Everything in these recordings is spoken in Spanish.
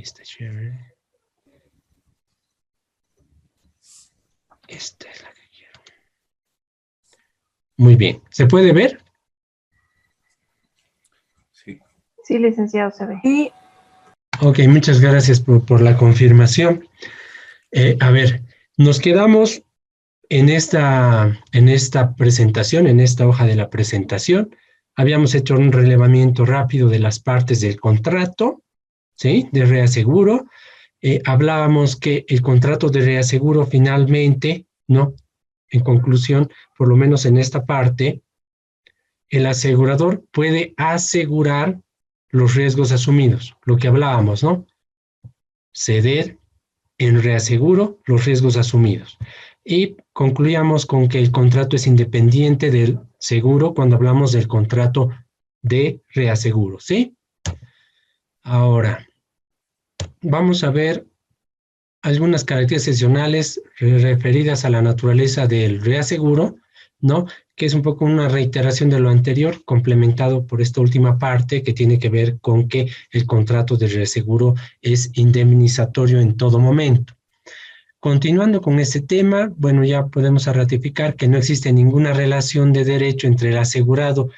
está chévere. Esta es la que quiero. Muy bien. ¿Se puede ver? Sí. Sí, licenciado, se ve. Sí, Ok, muchas gracias por la confirmación. A ver, nos quedamos en esta presentación, en esta hoja de la presentación. Habíamos hecho un relevamiento rápido de las partes del contrato, ¿sí? De reaseguro. Hablábamos que el contrato de reaseguro finalmente, ¿no? En conclusión, por lo menos en esta parte, el asegurador puede asegurar los riesgos asumidos, lo que hablábamos, ¿no? Ceder en reaseguro los riesgos asumidos. Y concluíamos con que el contrato es independiente del seguro cuando hablamos del contrato de reaseguro, ¿sí? Ahora, vamos a ver algunas características excepcionales referidas a la naturaleza del reaseguro, ¿no? Que es un poco una reiteración de lo anterior, complementado por esta última parte que tiene que ver con que el contrato de reaseguro es indemnizatorio en todo momento. Continuando con este tema, bueno, ya podemos ratificar que no existe ninguna relación de derecho entre el asegurado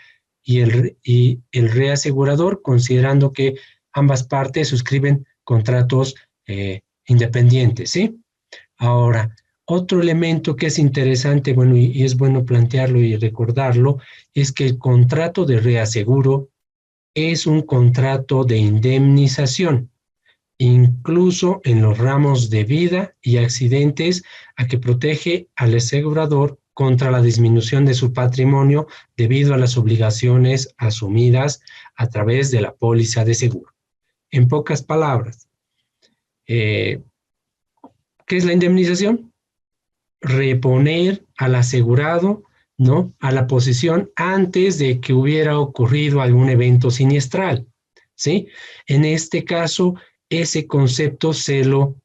y el reasegurador, considerando que ambas partes suscriben contratos independientes, ¿sí? Ahora, otro elemento que es interesante, bueno, y es bueno plantearlo y recordarlo, es que el contrato de reaseguro es un contrato de indemnización, incluso en los ramos de vida y accidentes, a que protege al asegurador contra la disminución de su patrimonio debido a las obligaciones asumidas a través de la póliza de seguro. En pocas palabras, ¿qué es la indemnización? Reponer al asegurado, ¿no?, a la posición antes de que hubiera ocurrido algún evento siniestral, ¿sí? En este caso, ese concepto se lo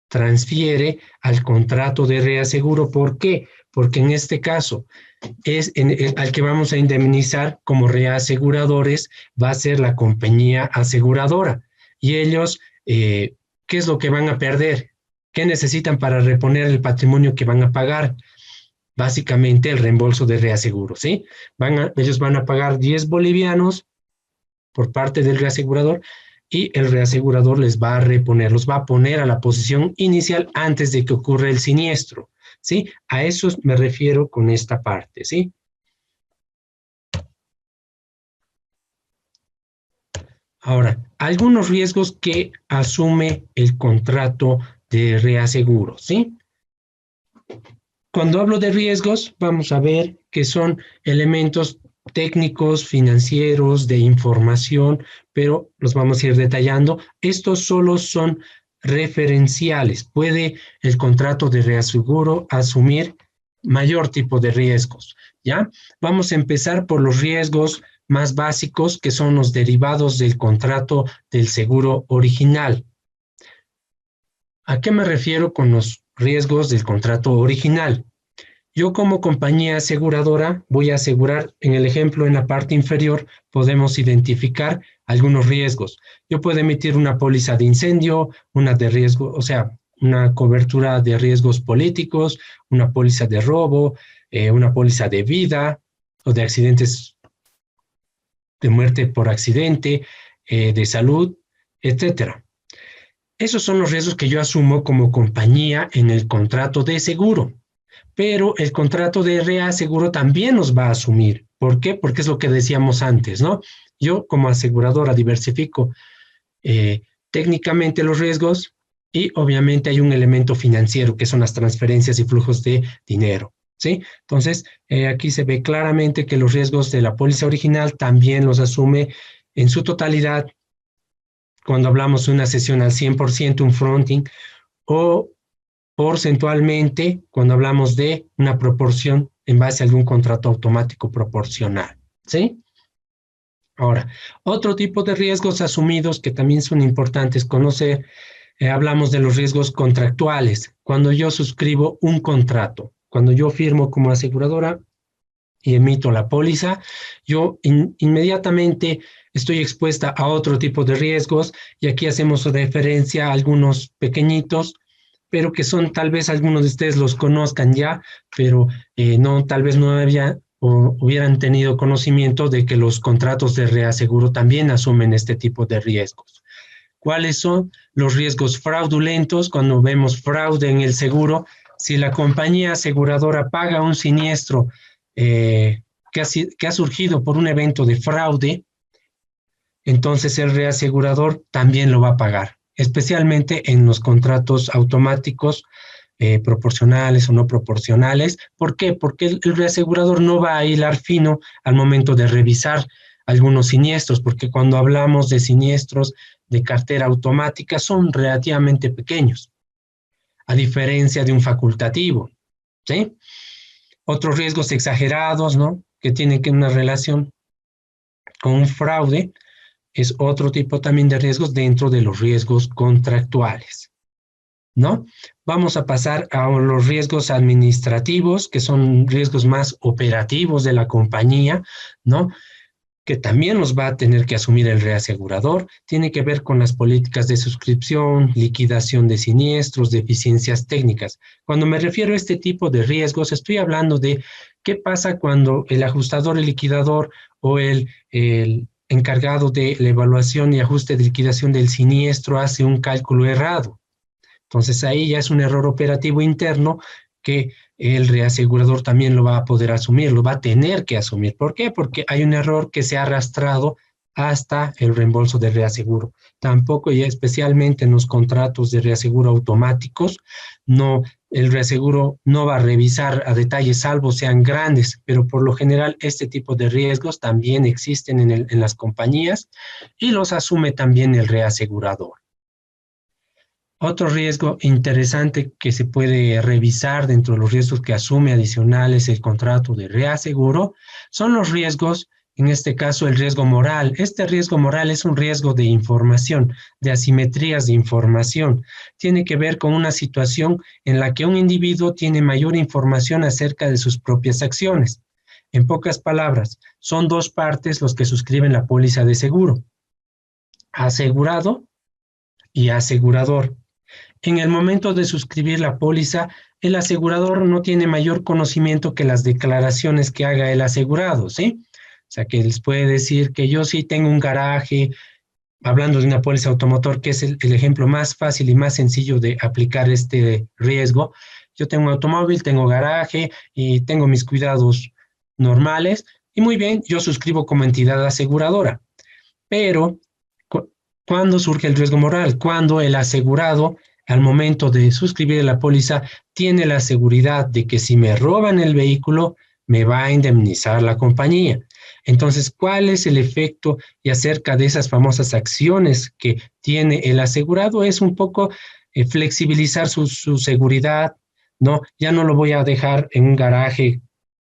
transfiere al contrato de reaseguro. ¿Por qué? Porque en este caso, al que vamos a indemnizar como reaseguradores va a ser la compañía aseguradora. Y ellos, ¿qué es lo que van a perder? ¿Qué necesitan para reponer el patrimonio que van a pagar? Básicamente el reembolso de reaseguro, ¿sí? Ellos van a pagar 10 bolivianos por parte del reasegurador y el reasegurador les va a reponer, los va a poner a la posición inicial antes de que ocurra el siniestro, ¿sí? A eso me refiero con esta parte, ¿sí? Ahora, algunos riesgos que asume el contrato de reaseguro, ¿sí? Cuando hablo de riesgos, vamos a ver que son elementos técnicos, financieros, de información, pero los vamos a ir detallando. Estos solo son referenciales. Puede el contrato de reaseguro asumir mayor tipo de riesgos, ¿ya? Vamos a empezar por los riesgos más básicos, que son los derivados del contrato del seguro original. ¿A qué me refiero con los riesgos del contrato original? Yo como compañía aseguradora voy a asegurar, en el ejemplo en la parte inferior podemos identificar algunos riesgos. Yo puedo emitir una póliza de incendio, una de riesgo, o sea, una cobertura de riesgos políticos, una póliza de robo, una póliza de vida o de accidentes, de muerte por accidente, de salud, etcétera. Esos son los riesgos que yo asumo como compañía en el contrato de seguro. Pero el contrato de reaseguro también los va a asumir. ¿Por qué? Porque es lo que decíamos antes, ¿no? Yo como aseguradora diversifico técnicamente los riesgos y obviamente hay un elemento financiero que son las transferencias y flujos de dinero, ¿sí? Entonces, aquí se ve claramente que los riesgos de la póliza original también los asume en su totalidad cuando hablamos de una cesión al 100%, un fronting, o porcentualmente cuando hablamos de una proporción en base a algún contrato automático proporcional, ¿sí? Ahora, otro tipo de riesgos asumidos que también son importantes conocer, hablamos de los riesgos contractuales. Cuando yo suscribo un contrato, cuando yo firmo como aseguradora y emito la póliza, yo inmediatamente estoy expuesta a otro tipo de riesgos, y aquí hacemos referencia a algunos pequeñitos, pero que son, tal vez algunos de ustedes los conozcan ya, pero no, tal vez no había o hubieran tenido conocimiento de que los contratos de reaseguro también asumen este tipo de riesgos. ¿Cuáles son los riesgos fraudulentos? Cuando vemos fraude en el seguro, si la compañía aseguradora paga un siniestro que ha surgido por un evento de fraude, entonces el reasegurador también lo va a pagar, especialmente en los contratos automáticos, proporcionales o no proporcionales. ¿Por qué? Porque el reasegurador no va a hilar fino al momento de revisar algunos siniestros, porque cuando hablamos de siniestros de cartera automática son relativamente pequeños, a diferencia de un facultativo, ¿sí? Otros riesgos exagerados, ¿no?, que tienen una relación con un fraude, es otro tipo también de riesgos dentro de los riesgos contractuales, ¿no? Vamos a pasar a los riesgos administrativos, que son riesgos más operativos de la compañía, ¿no?, que también los va a tener que asumir el reasegurador. Tiene que ver con las políticas de suscripción, liquidación de siniestros, deficiencias técnicas. Cuando me refiero a este tipo de riesgos, estoy hablando de qué pasa cuando el ajustador, el liquidador o el encargado de la evaluación y ajuste de liquidación del siniestro hace un cálculo errado. Entonces ahí ya es un error operativo interno que el reasegurador también lo va a poder asumir, lo va a tener que asumir. ¿Por qué? Porque hay un error que se ha arrastrado hasta el reembolso del reaseguro. Tampoco, y especialmente en los contratos de reaseguro automáticos, no, el reaseguro no va a revisar a detalle, salvo sean grandes, pero por lo general este tipo de riesgos también existen en las compañías y los asume también el reasegurador. Otro riesgo interesante que se puede revisar dentro de los riesgos que asume adicionales el contrato de reaseguro son los riesgos, en este caso el riesgo moral. Este riesgo moral es un riesgo de información, de asimetrías de información. Tiene que ver con una situación en la que un individuo tiene mayor información acerca de sus propias acciones. En pocas palabras, son dos partes los que suscriben la póliza de seguro: asegurado y asegurador. En el momento de suscribir la póliza, el asegurador no tiene mayor conocimiento que las declaraciones que haga el asegurado, ¿sí? O sea, que les puede decir que yo sí tengo un garaje, hablando de una póliza automotor, que es el ejemplo más fácil y más sencillo de aplicar este riesgo. Yo tengo un automóvil, tengo garaje y tengo mis cuidados normales, y muy bien, yo suscribo como entidad aseguradora. Pero, ¿cuándo surge el riesgo moral? Cuando el asegurado, al momento de suscribir la póliza, tiene la seguridad de que si me roban el vehículo, me va a indemnizar la compañía. Entonces, ¿cuál es el efecto? Y acerca de esas famosas acciones que tiene el asegurado, es un poco flexibilizar su seguridad, ¿no? Ya no lo voy a dejar en un garaje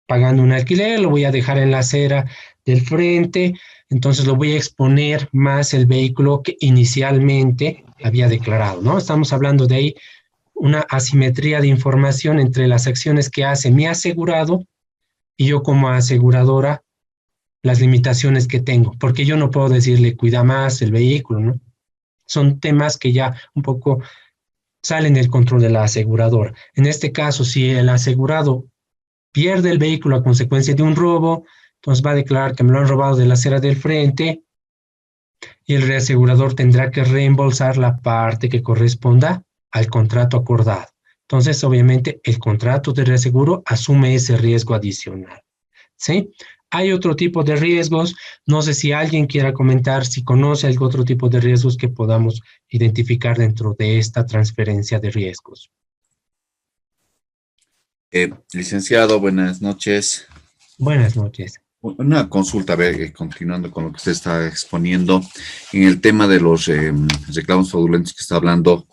pagando un alquiler, lo voy a dejar en la acera del frente, entonces lo voy a exponer más el vehículo que inicialmente había declarado, ¿no? Estamos hablando de ahí una asimetría de información entre las acciones que hace mi asegurado y yo como aseguradora, las limitaciones que tengo, porque yo no puedo decirle cuida más el vehículo, ¿no? Son temas que ya un poco salen del control de la aseguradora. En este caso, si el asegurado pierde el vehículo a consecuencia de un robo, entonces va a declarar que me lo han robado de la acera del frente, y el reasegurador tendrá que reembolsar la parte que corresponda al contrato acordado. Entonces, obviamente, el contrato de reaseguro asume ese riesgo adicional, ¿sí? Hay otro tipo de riesgos. No sé si alguien quiera comentar si conoce algún otro tipo de riesgos que podamos identificar dentro de esta transferencia de riesgos. Licenciado, buenas noches. Buenas noches. Una consulta, a ver, continuando con lo que usted está exponiendo, en el tema de los reclamos fraudulentos que está hablando,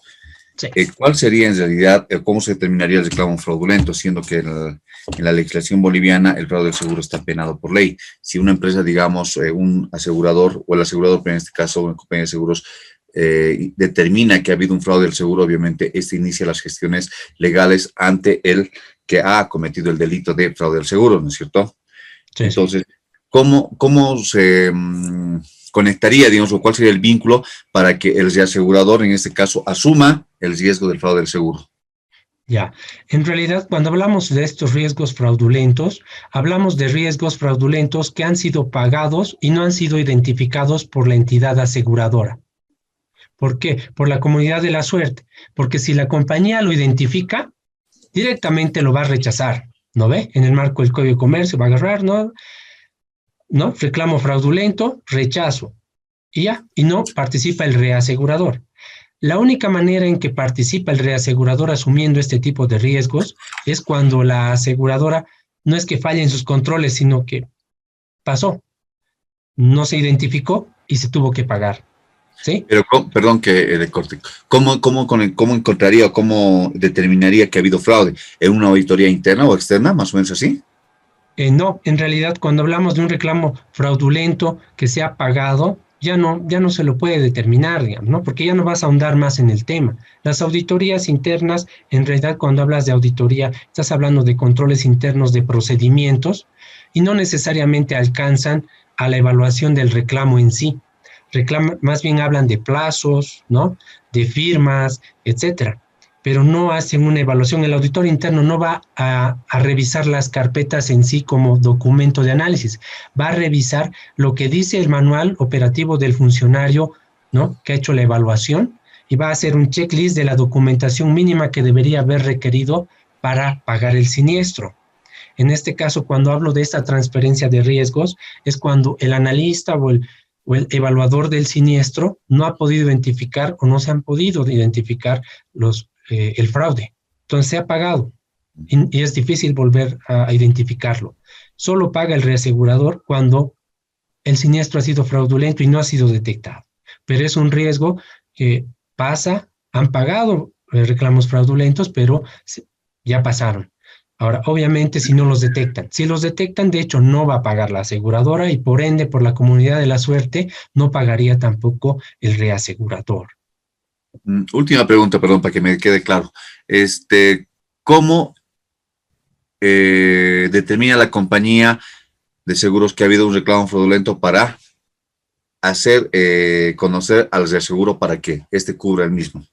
Sí. ¿Cuál sería en realidad, cómo se determinaría el reclamo fraudulento, siendo que en la legislación boliviana el fraude del seguro está penado por ley? Si una empresa, digamos, un asegurador, o el asegurador, pero en este caso una compañía de seguros, determina que ha habido un fraude del seguro, obviamente este inicia las gestiones legales ante el que ha cometido el delito de fraude del seguro, ¿no es cierto? Sí, Entonces, ¿cómo se conectaría, digamos, o cuál sería el vínculo para que el reasegurador, en este caso, asuma el riesgo del fraude del seguro? Ya, en realidad cuando hablamos de estos riesgos fraudulentos, hablamos de riesgos fraudulentos que han sido pagados y no han sido identificados por la entidad aseguradora. ¿Por qué? Por la comunidad de la suerte. Porque si la compañía lo identifica, directamente lo va a rechazar, ¿no ve? En el marco del Código de Comercio va a agarrar, ¿no? ¿No? Reclamo fraudulento, rechazo. Y ya, y no participa el reasegurador. La única manera en que participa el reasegurador asumiendo este tipo de riesgos es cuando la aseguradora no es que falle en sus controles, sino que pasó, no se identificó y se tuvo que pagar. ¿Sí? Pero, perdón que le corte. ¿Cómo encontraría o cómo determinaría que ha habido fraude? ¿En una auditoría interna o externa, más o menos así? No, en realidad cuando hablamos de un reclamo fraudulento que se ha pagado, ya no se lo puede determinar, digamos, ¿no? Porque ya no vas a ahondar más en el tema. Las auditorías internas, en realidad cuando hablas de auditoría, estás hablando de controles internos de procedimientos y no necesariamente alcanzan a la evaluación del reclamo en sí. Más bien hablan de plazos, ¿no? De firmas, etcétera, pero no hacen una evaluación. El auditor interno no va a revisar las carpetas en sí como documento de análisis, va a revisar lo que dice el manual operativo del funcionario, ¿no? Que ha hecho la evaluación y va a hacer un checklist de la documentación mínima que debería haber requerido para pagar el siniestro. En este caso, cuando hablo de esta transferencia de riesgos, es cuando el analista o el evaluador del siniestro no ha podido identificar o no se han podido identificar el fraude. Entonces se ha pagado y es difícil volver a identificarlo. Solo paga el reasegurador cuando el siniestro ha sido fraudulento y no ha sido detectado. Pero es un riesgo que pasa, han pagado reclamos fraudulentos, pero ya pasaron. Ahora, obviamente, si no los detectan. Si los detectan, de hecho, no va a pagar la aseguradora y por ende, por la comunidad de la suerte, no pagaría tampoco el reasegurador. Última pregunta, perdón, para que me quede claro. ¿Cómo determina la compañía de seguros que ha habido un reclamo fraudulento para hacer conocer al reaseguro para que éste cubra el mismo?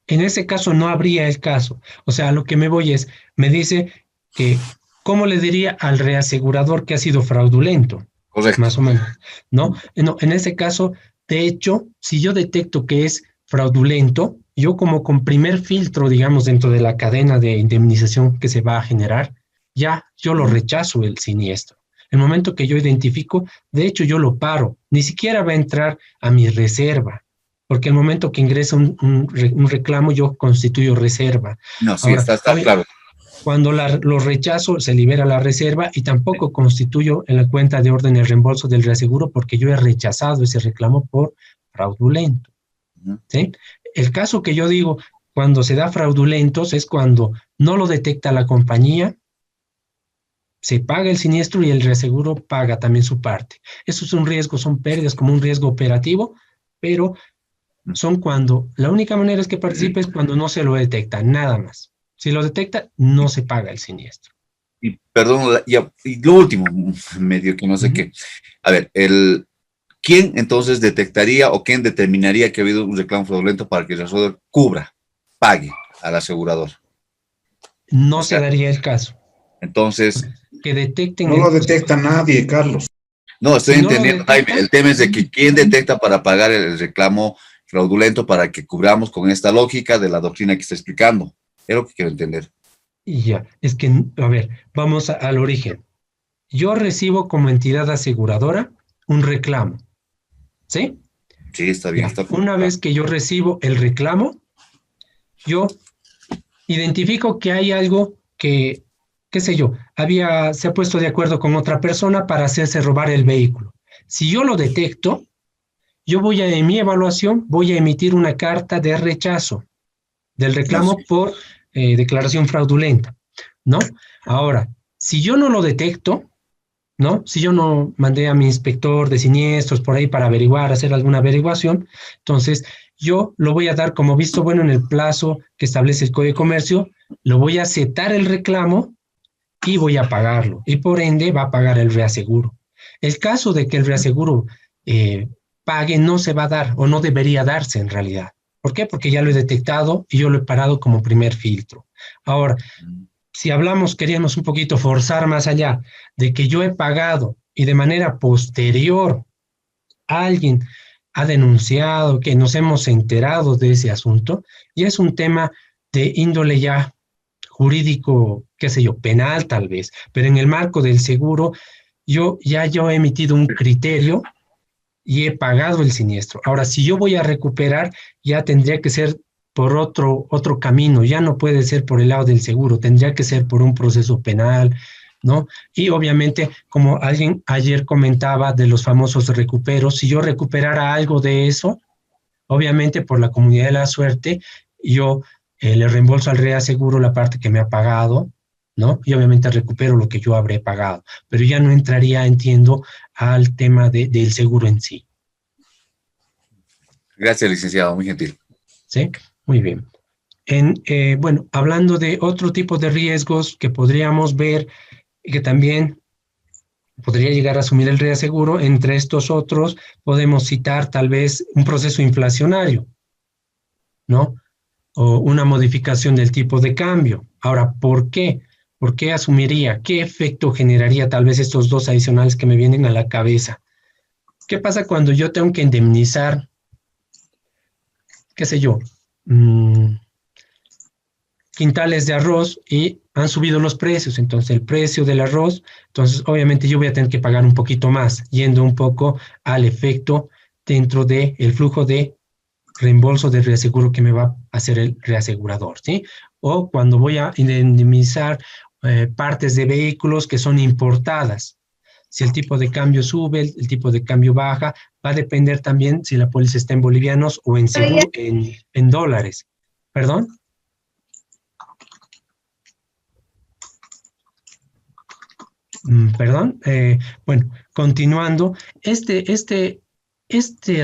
En ese caso no habría el caso. O sea, a lo que me voy es, me dice que, ¿cómo le diría al reasegurador que ha sido fraudulento? Correcto. Más o menos, ¿no? No, en ese caso, de hecho, si yo detecto que es fraudulento, yo como con primer filtro, digamos, dentro de la cadena de indemnización que se va a generar, ya yo lo rechazo el siniestro. El momento que yo identifico, de hecho, yo lo paro. Ni siquiera va a entrar a mi reserva, porque el momento que ingresa un reclamo, yo constituyo reserva. No, sí, Ahora, está claro. Cuando lo rechazo, se libera la reserva y tampoco constituyo en la cuenta de orden el reembolso del reaseguro porque yo he rechazado ese reclamo por fraudulento. ¿Sí? El caso que yo digo, cuando se da fraudulentos, es cuando no lo detecta la compañía, se paga el siniestro y el reaseguro paga también su parte. Eso es un riesgo, son pérdidas como un riesgo operativo, pero son cuando, la única manera es que participe es cuando no se lo detecta, nada más. Si lo detecta, no se paga el siniestro. Y perdón, y lo último, medio que no sé qué. A ver, ¿quién entonces detectaría o quién determinaría que ha habido un reclamo fraudulento para que el reaseguro cubra, pague al asegurador? No se daría el caso. Entonces, que detecten. No lo detecta nadie, Carlos. No, estoy entendiendo, no detecta, Jaime. El tema es de que quién detecta para pagar el reclamo fraudulento para que cubramos con esta lógica de la doctrina que está explicando. Es lo que quiero entender. Ya, es que, a ver, vamos al origen. Yo recibo como entidad aseguradora un reclamo, ¿sí? Sí, está bien. Ya, una vez que yo recibo el reclamo, yo identifico que hay algo que, qué sé yo, se ha puesto de acuerdo con otra persona para hacerse robar el vehículo. Si yo lo detecto, en mi evaluación, voy a emitir una carta de rechazo del reclamo por declaración fraudulenta, ¿no? Ahora, si yo no lo detecto, ¿no? Si yo no mandé a mi inspector de siniestros por ahí para hacer alguna averiguación, entonces yo lo voy a dar como visto bueno en el plazo que establece el Código de Comercio, lo voy a aceptar el reclamo y voy a pagarlo. Y por ende va a pagar el reaseguro. el caso de que el reaseguro pague no se va a dar o no debería darse en realidad. ¿Por qué? Porque ya lo he detectado y yo lo he parado como primer filtro. Ahora, si hablamos, queríamos un poquito forzar más allá de que yo he pagado y de manera posterior alguien ha denunciado, que nos hemos enterado de ese asunto, y es un tema de índole ya jurídico, qué sé yo, penal tal vez, pero en el marco del seguro, yo he emitido un criterio y he pagado el siniestro. Ahora, si yo voy a recuperar, ya tendría que ser por otro camino, ya no puede ser por el lado del seguro, tendría que ser por un proceso penal, ¿no? Y obviamente, como alguien ayer comentaba de los famosos recuperos, si yo recuperara algo de eso, obviamente por la comunidad de la suerte, yo le reembolso al reaseguro la parte que me ha pagado, ¿no? Y obviamente recupero lo que yo habré pagado, pero ya no entraría, entiendo, al tema del seguro en sí, Gracias, licenciado, muy gentil. ¿sí? Muy bien. Bueno, hablando de otro tipo de riesgos que podríamos ver, que también podría llegar a asumir el reaseguro, entre estos otros podemos citar tal vez un proceso inflacionario, ¿no? O una modificación del tipo de cambio. Ahora, ¿por qué? ¿Por qué asumiría? ¿Qué efecto generaría tal vez estos dos adicionales que me vienen a la cabeza? ¿Qué pasa cuando yo tengo que indemnizar, qué sé yo, quintales de arroz y han subido los precios? Entonces, el precio del arroz, entonces obviamente yo voy a tener que pagar un poquito más, yendo un poco al efecto dentro del flujo de reembolso de reaseguro que me va a hacer el reasegurador, ¿sí? O cuando voy a indemnizar partes de vehículos que son importadas. Si el tipo de cambio sube, el tipo de cambio baja, va a depender también si la póliza está en bolivianos o en seguro, en dólares. ¿Perdón? Perdón. Bueno, continuando, este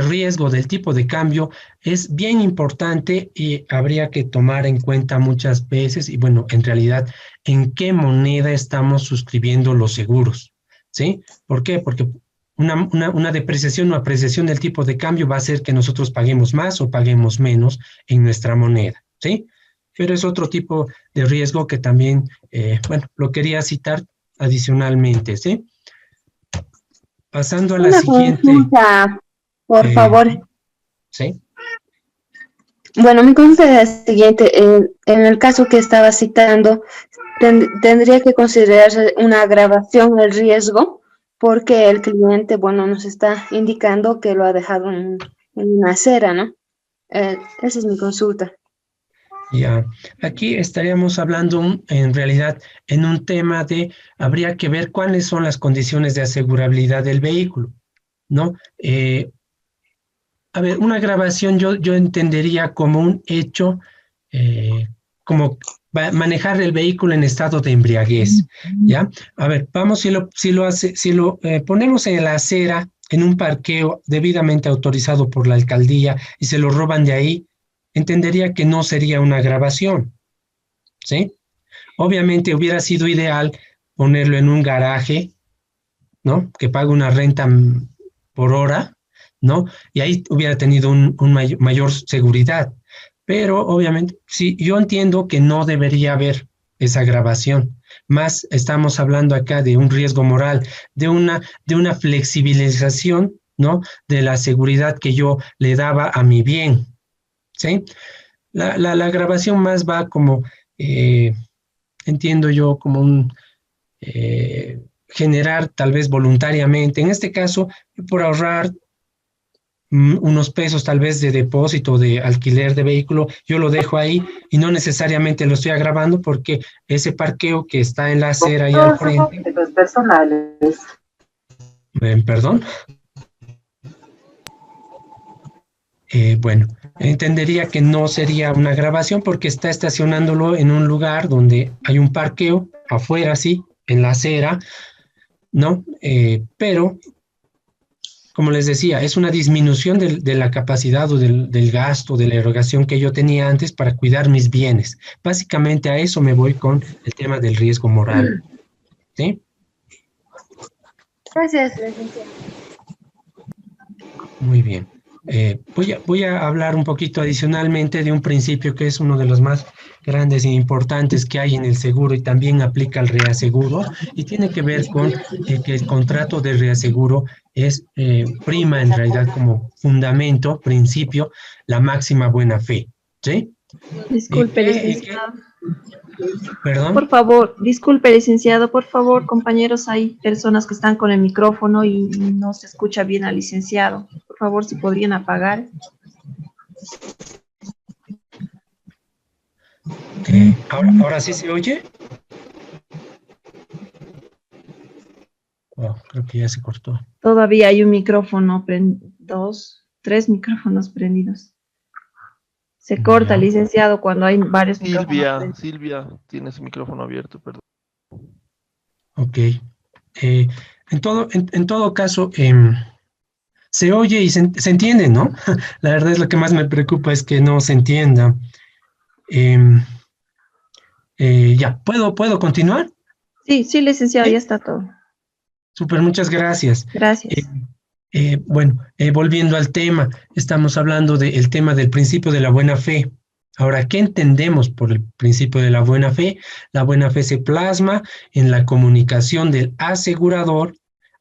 riesgo del tipo de cambio es bien importante y habría que tomar en cuenta muchas veces, y bueno, en realidad, en qué moneda estamos suscribiendo los seguros, ¿sí? ¿Por qué? Porque una depreciación o apreciación del tipo de cambio va a hacer que nosotros paguemos más o paguemos menos en nuestra moneda, ¿sí? Pero es otro tipo de riesgo que también, bueno, lo quería citar adicionalmente, ¿sí? Pasando a la Una siguiente, consulta, por eh, favor. ¿sí? Bueno, mi consulta es la siguiente. En el caso que estaba citando, tendría que considerarse una agravación del riesgo porque el cliente, bueno, nos está indicando que lo ha dejado en una acera, ¿no? Esa es mi consulta. Ya, aquí estaríamos hablando en realidad en un tema de, habría que ver cuáles son las condiciones de asegurabilidad del vehículo, ¿no? A ver, una grabación yo entendería como un hecho, como manejar el vehículo en estado de embriaguez, ¿ya? A ver, vamos, si lo ponemos en la acera, en un parqueo debidamente autorizado por la alcaldía y se lo roban de ahí, entendería que no sería una grabación, ¿sí? Obviamente hubiera sido ideal ponerlo en un garaje, ¿no? Que pague una renta por hora, ¿no? Y ahí hubiera tenido mayor seguridad. Pero obviamente, sí, yo entiendo que no debería haber esa grabación. Más estamos hablando acá de un riesgo moral, de una flexibilización, ¿no? De la seguridad que yo le daba a mi bien, ¿sí? La grabación más va como, entiendo yo, como generar tal vez voluntariamente, en este caso, por ahorrar unos pesos tal vez de depósito, de alquiler de vehículo, yo lo dejo ahí y no necesariamente lo estoy agravando porque ese parqueo que está en la acera ahí al frente, personales. perdón, bueno, entendería que no sería una grabación porque está estacionándolo en un lugar donde hay un parqueo, afuera sí, en la acera, ¿no? Pero como les decía, es una disminución de la capacidad o del gasto, de la erogación que yo tenía antes para cuidar mis bienes. Básicamente a eso me voy con el tema del riesgo moral, ¿sí? Gracias, licenciado. Muy bien. Voy a hablar un poquito adicionalmente de un principio que es uno de los más grandes e importantes que hay en el seguro y también aplica al reaseguro y tiene que ver con que el contrato de reaseguro es prima en realidad como fundamento, principio, la máxima buena fe. ¿Sí? Disculpe, licenciado. ¿Perdón? Por favor, disculpe, licenciado, por favor, compañeros, hay personas que están con el micrófono y no se escucha bien al licenciado. Por favor, si podrían apagar. ¿Ahora sí se oye? Oh, creo que ya se cortó. Todavía hay un micrófono, tres micrófonos prendidos. Se corta, Ya. licenciado, cuando hay varios micrófonos Silvia, prendidos. Silvia, tienes el micrófono abierto, perdón. Ok. En todo caso, se oye y se entiende, ¿no? La verdad es lo que más me preocupa es que no se entienda. Em, ya, ¿puedo continuar? Sí, sí, licenciado, Sí. ya está todo. Súper, muchas gracias. Gracias. Bueno, volviendo al tema, estamos hablando del tema del principio de la buena fe. Ahora, ¿qué entendemos por el principio de la buena fe? La buena fe se plasma en la comunicación del asegurador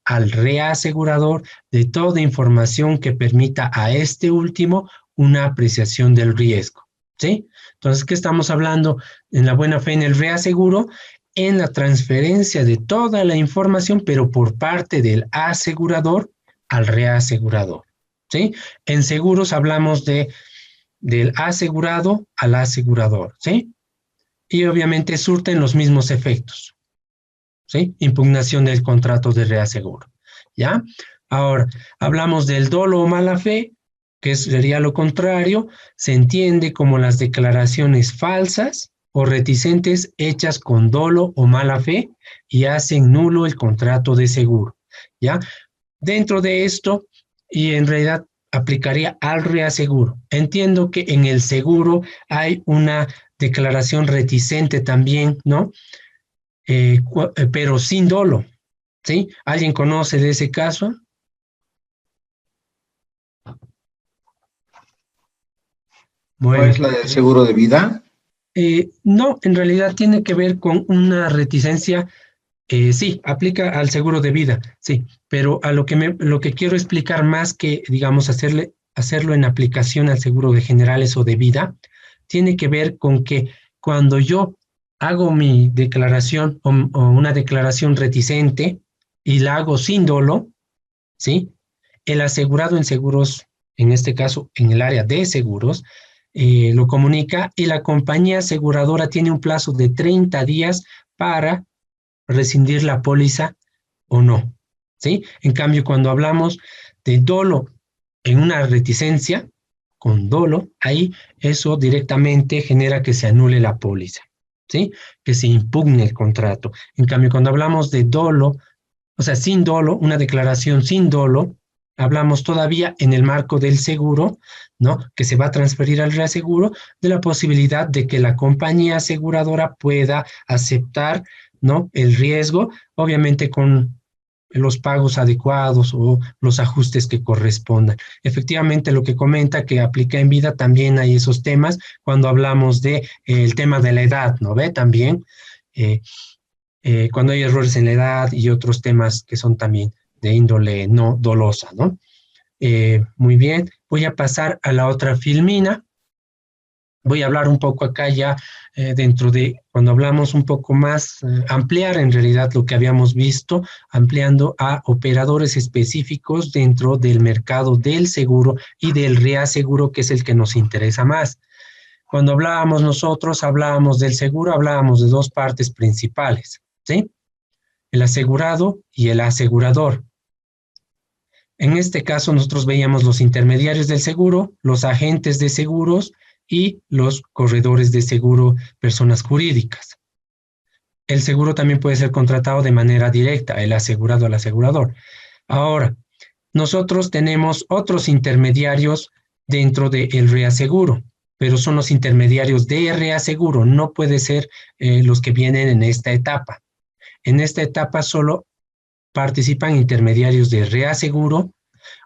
al reasegurador de toda información que permita a este último una apreciación del riesgo. ¿Sí? Entonces, ¿qué estamos hablando en la buena fe en el reaseguro? En la transferencia de toda la información, pero por parte del asegurador al reasegurador. ¿Sí? En seguros hablamos del asegurado al asegurador. ¿Sí? Y obviamente surten los mismos efectos. ¿Sí? Impugnación del contrato de reaseguro. ¿Ya? Ahora, hablamos del dolo o mala fe, que sería lo contrario, se entiende como las declaraciones falsas o reticentes hechas con dolo o mala fe y hacen nulo el contrato de seguro. ¿Ya? Dentro de esto, y en realidad aplicaría al reaseguro. Entiendo que en el seguro hay una declaración reticente también, ¿no? Pero sin dolo, ¿sí? ¿Alguien conoce de ese caso? ¿No Bueno, es la del seguro de vida? no, en realidad tiene que ver con una reticencia, sí, aplica al seguro de vida, sí, pero a lo que quiero explicar más que, digamos, hacerlo en aplicación al seguro de generales o de vida, tiene que ver con que cuando yo hago mi declaración o una declaración reticente y la hago sin dolo, ¿sí? El asegurado en seguros, en este caso en el área de seguros, lo comunica y la compañía aseguradora tiene un plazo de 30 días para rescindir la póliza o no, ¿sí? En cambio, cuando hablamos de dolo en una reticencia, con dolo, ahí eso directamente genera que se anule la póliza, ¿sí? Que se impugne el contrato. En cambio, cuando hablamos de dolo, o sea, sin dolo, una declaración sin dolo, hablamos todavía en el marco del seguro, ¿no? Que se va a transferir al reaseguro, de la posibilidad de que la compañía aseguradora pueda aceptar, ¿no? El riesgo, obviamente con los pagos adecuados o los ajustes que correspondan. Efectivamente, lo que comenta que aplica en vida también hay esos temas cuando hablamos de el tema de la edad, ¿no ve? También cuando hay errores en la edad y otros temas que son también de índole no dolosa, ¿no? Muy bien, voy a pasar a la otra filmina. Voy a hablar un poco acá ya dentro de, cuando hablamos un poco más, ampliar en realidad lo que habíamos visto, ampliando a operadores específicos dentro del mercado del seguro y del reaseguro, que es el que nos interesa más. Cuando hablábamos nosotros, hablábamos del seguro, hablábamos de dos partes principales, ¿sí? El asegurado y el asegurador. En este caso, nosotros veíamos los intermediarios del seguro, los agentes de seguros y los corredores de seguro, personas jurídicas. El seguro también puede ser contratado de manera directa, el asegurado al asegurador. Ahora, nosotros tenemos otros intermediarios dentro del reaseguro, pero son los intermediarios de reaseguro, no puede ser los que vienen en esta etapa. En esta etapa solo participan intermediarios de reaseguro.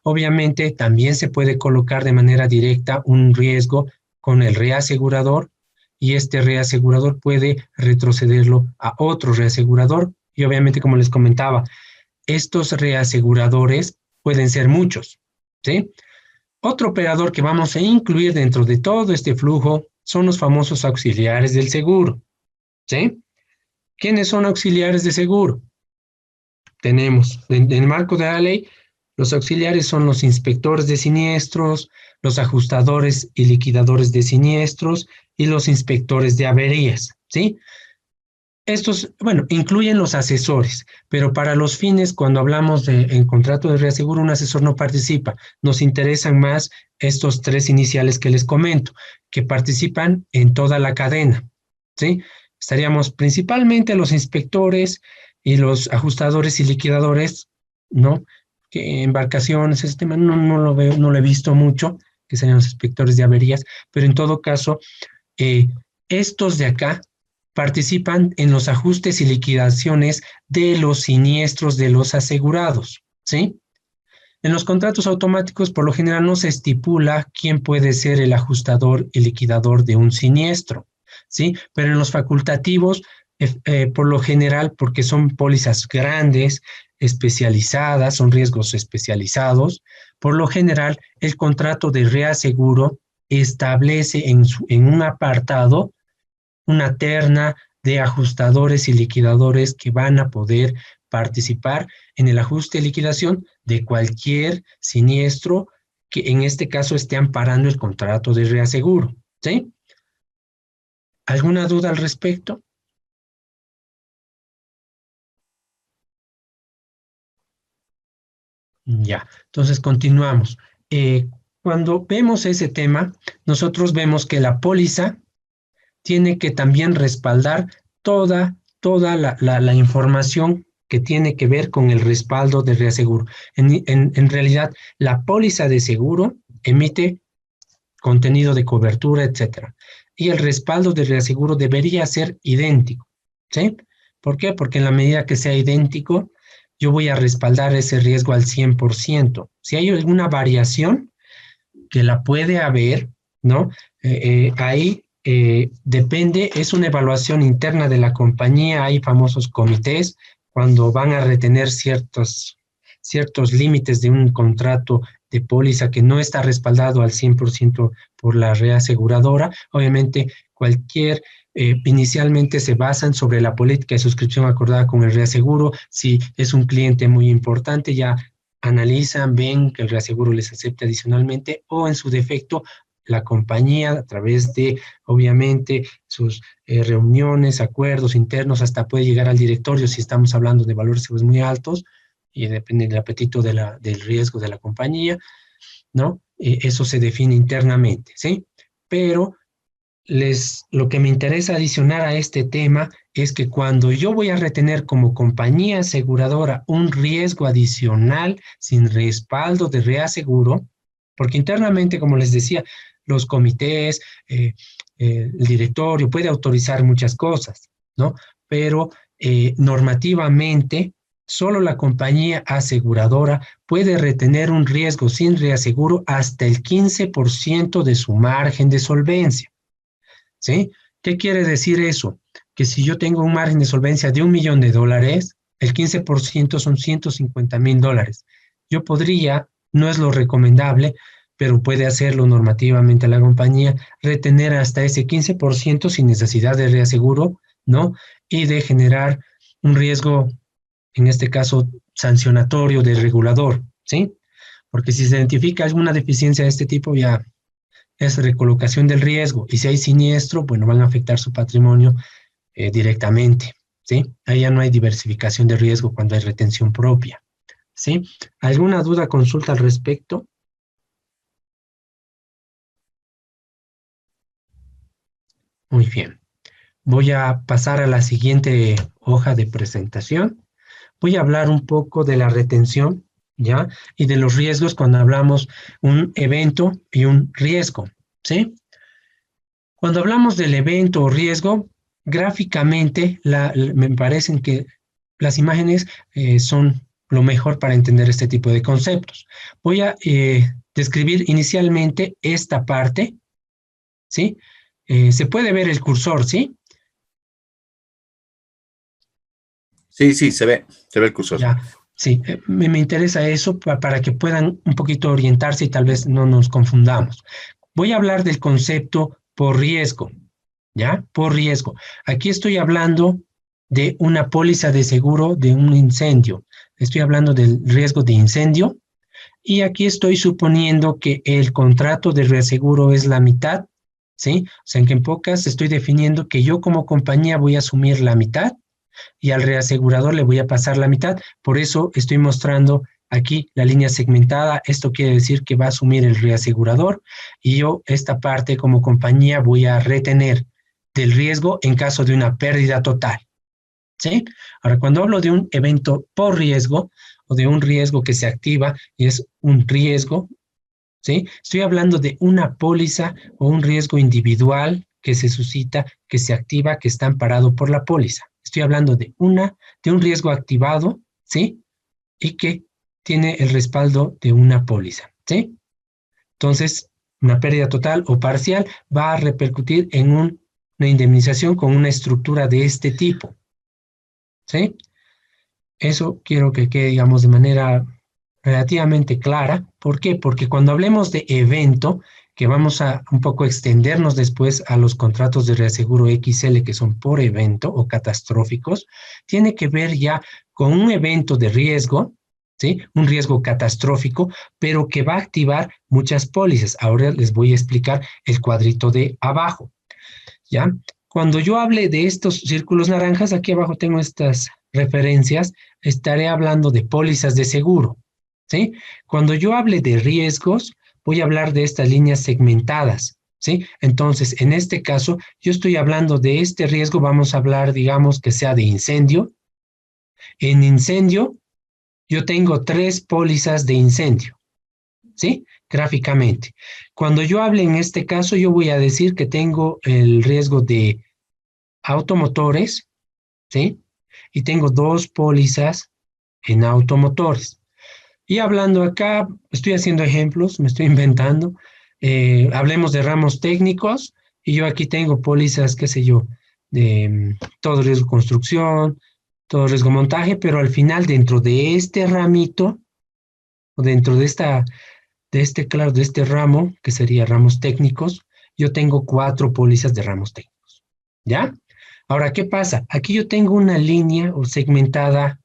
Obviamente también se puede colocar de manera directa un riesgo con el reasegurador y este reasegurador puede retrocederlo a otro reasegurador. Y obviamente, como les comentaba, estos reaseguradores pueden ser muchos, ¿sí? Otro operador que vamos a incluir dentro de todo este flujo son los famosos auxiliares del seguro, ¿sí? ¿Quiénes son auxiliares de seguro? Tenemos, en el marco de la ley, los auxiliares son los inspectores de siniestros, los ajustadores y liquidadores de siniestros y los inspectores de averías, ¿sí? Estos, bueno, incluyen los asesores, pero para los fines, cuando hablamos en contrato de reaseguro, un asesor no participa. Nos interesan más estos tres iniciales que les comento, que participan en toda la cadena, ¿sí? Estaríamos principalmente los inspectores y los ajustadores y liquidadores, ¿no? Que embarcaciones, ese tema no lo veo, no lo he visto mucho, que serían los inspectores de averías, pero en todo caso, estos de acá participan en los ajustes y liquidaciones de los siniestros de los asegurados, ¿sí? En los contratos automáticos, por lo general, no se estipula quién puede ser el ajustador y liquidador de un siniestro, ¿sí? Pero en los facultativos, por lo general, porque son pólizas grandes, especializadas, son riesgos especializados, por lo general, el contrato de reaseguro establece en un apartado una terna de ajustadores y liquidadores que van a poder participar en el ajuste y liquidación de cualquier siniestro que en este caso esté amparando el contrato de reaseguro, ¿sí? ¿Alguna duda al respecto? Ya, entonces continuamos. Cuando vemos ese tema, nosotros vemos que la póliza tiene que también respaldar toda la información que tiene que ver con el respaldo de reaseguro. En realidad, la póliza de seguro emite contenido de cobertura, etcétera. Y el respaldo de reaseguro debería ser idéntico, ¿sí? ¿Por qué? Porque en la medida que sea idéntico, yo voy a respaldar ese riesgo al 100%. Si hay alguna variación, que la puede haber, ¿no? Ahí depende, es una evaluación interna de la compañía, hay famosos comités cuando van a retener ciertos límites de un contrato de póliza que no está respaldado al 100% por la reaseguradora. Obviamente, inicialmente se basan sobre la política de suscripción acordada con el reaseguro. Si es un cliente muy importante, ya analizan, ven que el reaseguro les acepta adicionalmente o en su defecto la compañía a través de, obviamente, sus reuniones, acuerdos internos, hasta puede llegar al directorio si estamos hablando de valores seguros muy altos y depende del apetito del riesgo de la compañía, ¿no? Eso se define internamente, ¿sí? Pero lo que me interesa adicionar a este tema es que cuando yo voy a retener como compañía aseguradora un riesgo adicional sin respaldo de reaseguro, porque internamente, como les decía, los comités, el directorio puede autorizar muchas cosas, ¿no? Pero normativamente, solo la compañía aseguradora puede retener un riesgo sin reaseguro hasta el 15% de su margen de solvencia. ¿Sí? ¿Qué quiere decir eso? Que si yo tengo un margen de solvencia de $1 millón, el 15% son $150,000. Yo podría, no es lo recomendable, pero puede hacerlo normativamente la compañía, retener hasta ese 15% sin necesidad de reaseguro, ¿no? Y de generar un riesgo, en este caso, sancionatorio del regulador, ¿sí? Porque si se identifica alguna deficiencia de este tipo, ya es recolocación del riesgo, y si hay siniestro, bueno, van a afectar su patrimonio directamente, ¿sí? Ahí ya no hay diversificación de riesgo cuando hay retención propia, ¿sí? ¿Alguna duda, consulta al respecto? Muy bien. Voy a pasar a la siguiente hoja de presentación. Voy a hablar un poco de la retención, ¿ya? Y de los riesgos cuando hablamos un evento y un riesgo, ¿sí? Cuando hablamos del evento o riesgo, gráficamente me parecen que las imágenes son lo mejor para entender este tipo de conceptos. Voy a describir inicialmente esta parte, ¿sí? Se puede ver el cursor, ¿sí? Sí, sí, se ve el cursor. Ya, sí, me interesa eso para que puedan un poquito orientarse y tal vez no nos confundamos. Voy a hablar del concepto por riesgo, ¿ya? Por riesgo. Aquí estoy hablando de una póliza de seguro de un incendio. Estoy hablando del riesgo de incendio y aquí estoy suponiendo que el contrato de reaseguro es la mitad, ¿sí? O sea, en que en pocas estoy definiendo que yo como compañía voy a asumir la mitad y al reasegurador le voy a pasar la mitad. Por eso estoy mostrando aquí la línea segmentada. Esto quiere decir que va a asumir el reasegurador y yo esta parte como compañía voy a retener del riesgo en caso de una pérdida total, ¿sí? Ahora, cuando hablo de un evento por riesgo o de un riesgo que se activa y es un riesgo, ¿sí? Estoy hablando de una póliza o un riesgo individual que se suscita, que se activa, que está amparado por la póliza. Estoy hablando de un riesgo activado, ¿sí? Y que tiene el respaldo de una póliza, ¿sí? Entonces, una pérdida total o parcial va a repercutir en una indemnización con una estructura de este tipo, ¿sí? Eso quiero que quede, digamos, de manera relativamente clara. ¿Por qué? Porque cuando hablemos de evento, que vamos a un poco extendernos después a los contratos de reaseguro XL que son por evento o catastróficos, tiene que ver ya con un evento de riesgo, ¿sí? Un riesgo catastrófico, pero que va a activar muchas pólizas. Ahora les voy a explicar el cuadrito de abajo, ¿ya? Cuando yo hable de estos círculos naranjas, aquí abajo tengo estas referencias, estaré hablando de pólizas de seguro, ¿sí? Cuando yo hable de riesgos, voy a hablar de estas líneas segmentadas, ¿sí? Entonces, en este caso, yo estoy hablando de este riesgo, vamos a hablar, digamos, que sea de incendio. En incendio, yo tengo 3 pólizas de incendio, ¿sí? Gráficamente. Cuando yo hable en este caso, yo voy a decir que tengo el riesgo de automotores, ¿sí? Y tengo 2 pólizas en automotores. Y hablando acá, estoy haciendo ejemplos, me estoy inventando. Hablemos de ramos técnicos y yo aquí tengo pólizas, qué sé yo, de todo riesgo construcción, todo riesgo montaje, pero al final dentro de este ramito, o dentro de claro, de este ramo, que sería ramos técnicos, yo tengo 4 pólizas de ramos técnicos, ¿ya? Ahora, ¿qué pasa? Aquí yo tengo una línea o segmentada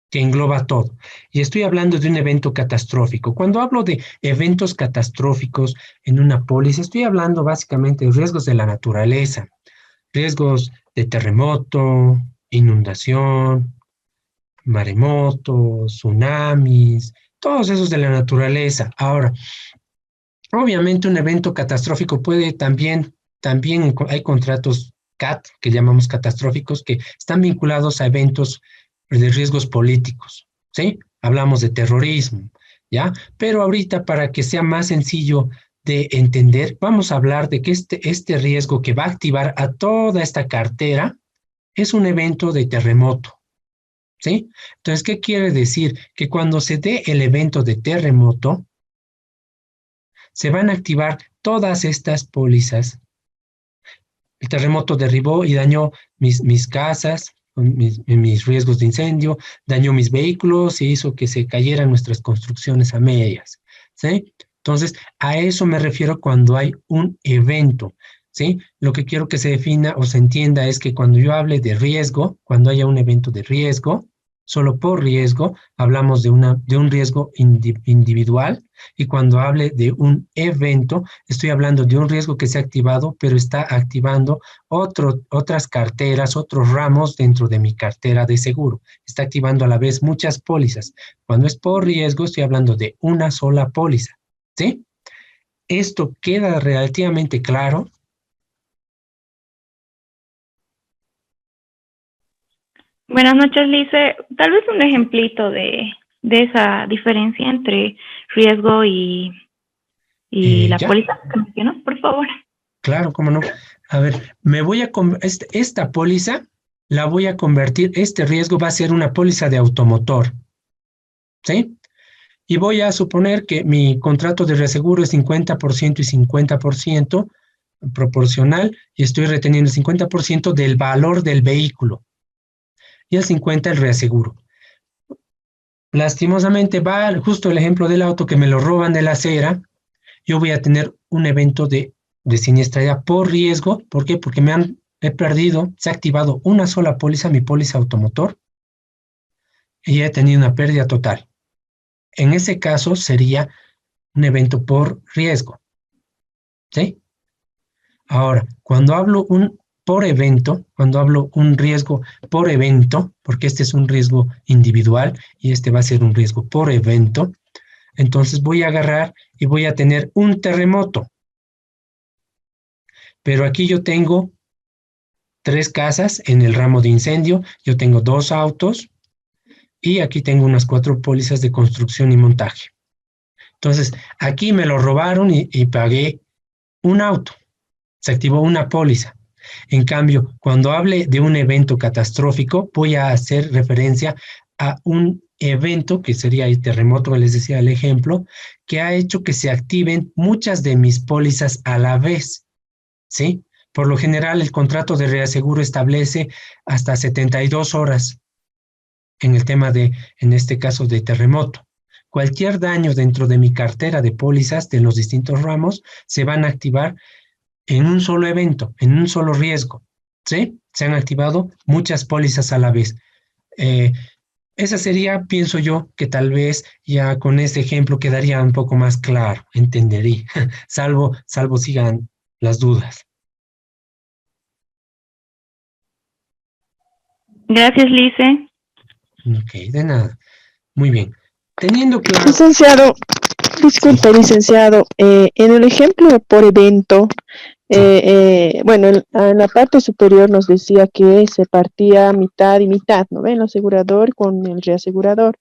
que engloba todo. Y estoy hablando de un evento catastrófico. Cuando hablo de eventos catastróficos en una póliza, estoy hablando básicamente de riesgos de la naturaleza, riesgos de terremoto, inundación, maremotos, tsunamis, todos esos de la naturaleza. Ahora, obviamente un evento catastrófico puede también hay contratos CAT, que llamamos catastróficos, que están vinculados a eventos de riesgos políticos, ¿sí? Hablamos de terrorismo, ¿ya? Pero ahorita, para que sea más sencillo de entender, vamos a hablar de que este riesgo que va a activar a toda esta cartera es un evento de terremoto, ¿sí? Entonces, ¿qué quiere decir? Que cuando se dé el evento de terremoto, se van a activar todas estas pólizas. El terremoto derribó y dañó mis casas, mis riesgos de incendio, dañó mis vehículos y hizo que se cayeran nuestras construcciones a medias, ¿sí? Entonces, a eso me refiero cuando hay un evento, ¿sí? Lo que quiero que se defina o se entienda es que cuando yo hable de riesgo, cuando haya un evento de riesgo, solo por riesgo, hablamos de un riesgo individual, y cuando hable de un evento, estoy hablando de un riesgo que se ha activado, pero está activando otras carteras, otros ramos dentro de mi cartera de seguro. Está activando a la vez muchas pólizas. Cuando es por riesgo, estoy hablando de una sola póliza, ¿sí? ¿Esto queda relativamente claro? Buenas noches, Lice. Tal vez un ejemplito de esa diferencia entre riesgo y la Ya, póliza que mencionó, por favor. claro, cómo no. A ver, esta póliza la voy a convertir, este riesgo va a ser una póliza de automotor, ¿sí? Y voy a suponer que mi contrato de reaseguro es 50% y 50% proporcional, y estoy reteniendo el 50% del valor del vehículo, y el 50% el reaseguro. Lastimosamente va justo el ejemplo del auto que me lo roban de la acera, yo voy a tener un evento de siniestralidad por riesgo. ¿Por qué? Porque he perdido, se ha activado una sola póliza, mi póliza automotor, y he tenido una pérdida total. En ese caso sería un evento por riesgo, ¿sí? Ahora, cuando hablo cuando hablo un riesgo por evento, porque este es un riesgo individual y este va a ser un riesgo por evento, entonces voy a agarrar y voy a tener un terremoto. Pero aquí yo tengo 3 casas en el ramo de incendio, yo tengo 2 autos y aquí tengo unas 4 pólizas de construcción y montaje. Entonces, aquí me lo robaron y pagué un auto, se activó una póliza. En cambio, cuando hable de un evento catastrófico, voy a hacer referencia a un evento que sería el terremoto, que les decía el ejemplo, que ha hecho que se activen muchas de mis pólizas a la vez, ¿sí? Por lo general, el contrato de reaseguro establece hasta 72 horas en el tema en este caso, de terremoto. Cualquier daño dentro de mi cartera de pólizas de los distintos ramos se van a activar en un solo evento, en un solo riesgo, ¿sí? Se han activado muchas pólizas a la vez. Esa sería, pienso yo, que tal vez ya con este ejemplo quedaría un poco más claro, entendería, salvo sigan las dudas. Gracias, Lice. Ok, de nada. Muy bien. Teniendo claro... Licenciado, disculpe, licenciado, en el ejemplo por evento, bueno, en la parte superior nos decía que se partía mitad y mitad, ¿no ve? El asegurador con el reasegurador.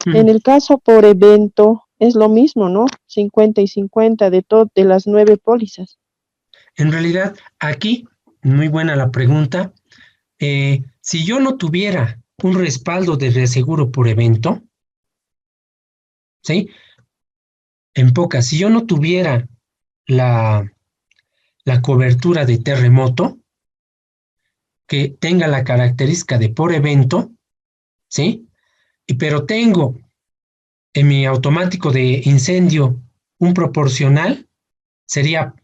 En el caso por evento es lo mismo, ¿no? 50 y 50 de las 9 pólizas. En realidad, aquí, muy buena la pregunta. Si yo no tuviera un respaldo de reaseguro por evento, ¿sí? En pocas, si yo no tuviera la cobertura de terremoto, que tenga la característica de por evento, ¿sí? Pero tengo en mi automático de incendio un proporcional, sería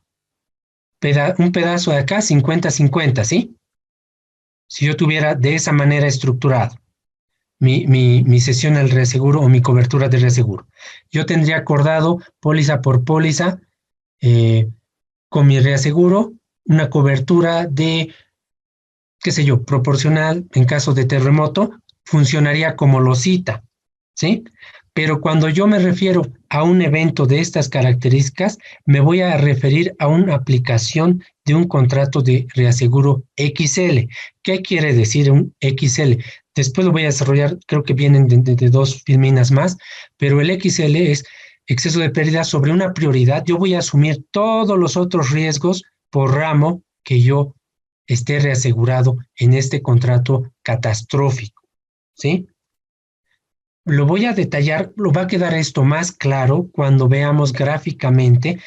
un pedazo de acá, 50-50, ¿sí? Si yo tuviera de esa manera estructurado mi cesión al reaseguro o mi cobertura de reaseguro. Yo tendría acordado póliza por póliza con mi reaseguro una cobertura de, qué sé yo, proporcional en caso de terremoto, funcionaría como lo cita, ¿sí? Pero cuando yo me refiero a un evento de estas características, me voy a referir a una aplicación de un contrato de reaseguro XL. ¿Qué quiere decir un XL? Después lo voy a desarrollar, creo que vienen de 2 filminas más, pero el XL es exceso de pérdida sobre una prioridad. Yo voy a asumir todos los otros riesgos por ramo que yo esté reasegurado en este contrato catastrófico, ¿sí? Lo voy a detallar, lo va a quedar esto más claro cuando veamos gráficamente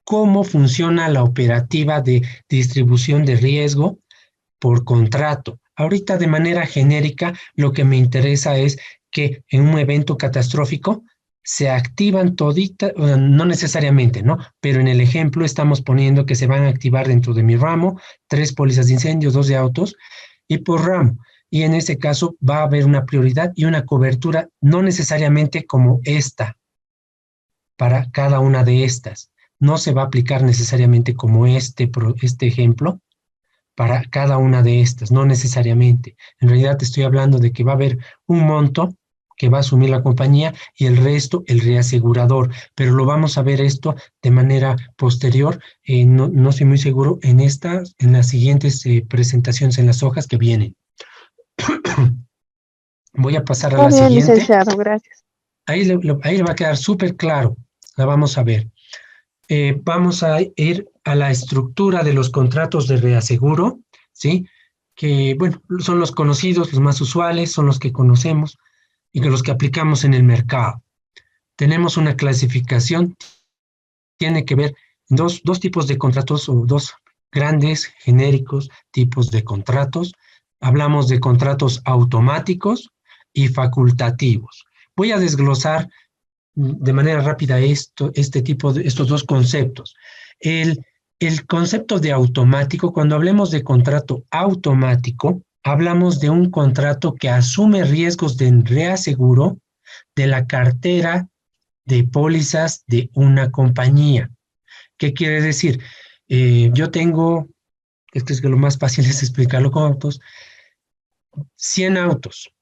cómo funciona la operativa de distribución de riesgo por contrato. Ahorita, de manera genérica, lo que me interesa es que en un evento catastrófico se activan toditas, no necesariamente, ¿no? Pero en el ejemplo estamos poniendo que se van a activar dentro de mi ramo 3 pólizas de incendio, 2 de autos, y por ramo. Y en ese caso va a haber una prioridad y una cobertura no necesariamente como esta para cada una de estas. No se va a aplicar necesariamente como este ejemplo para cada una de estas, no necesariamente. En realidad te estoy hablando de que va a haber un monto que va a asumir la compañía y el resto el reasegurador, pero lo vamos a ver esto de manera posterior. No estoy muy seguro en las siguientes presentaciones en las hojas que vienen. Voy a pasar a la Bien, siguiente. licenciado, gracias. Ahí le va a quedar súper claro. La vamos a ver. Vamos a ir a la estructura de los contratos de reaseguro, ¿sí? que, bueno, son los conocidos, los más usuales, son los que conocemos y que los que aplicamos en el mercado. Tenemos una clasificación, tiene que ver dos tipos de contratos o dos grandes, genéricos tipos de contratos. Hablamos de contratos automáticos y facultativos. Voy a desglosar de manera rápida estos dos conceptos. El concepto de automático, cuando hablemos de contrato automático, hablamos de un contrato que asume riesgos de reaseguro de la cartera de pólizas de una compañía. ¿Qué quiere decir? Yo tengo, es que lo más fácil es explicarlo con autos, 100 autos,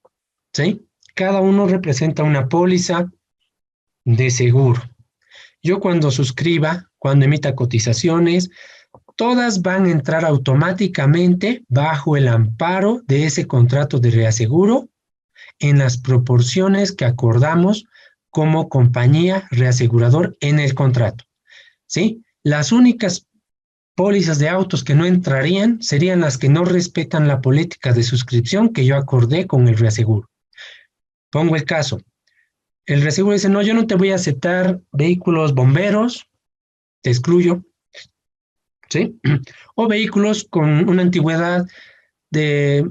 ¿sí? Cada uno representa una póliza de seguro. Yo cuando suscriba, cuando emita cotizaciones, todas van a entrar automáticamente bajo el amparo de ese contrato de reaseguro en las proporciones que acordamos como compañía reasegurador en el contrato, ¿sí? Las únicas pólizas de autos que no entrarían serían las que no respetan la política de suscripción que yo acordé con el reaseguro. Pongo el caso. El reaseguro dice, no, yo no te voy a aceptar vehículos bomberos, te excluyo, ¿sí? O vehículos con una antigüedad de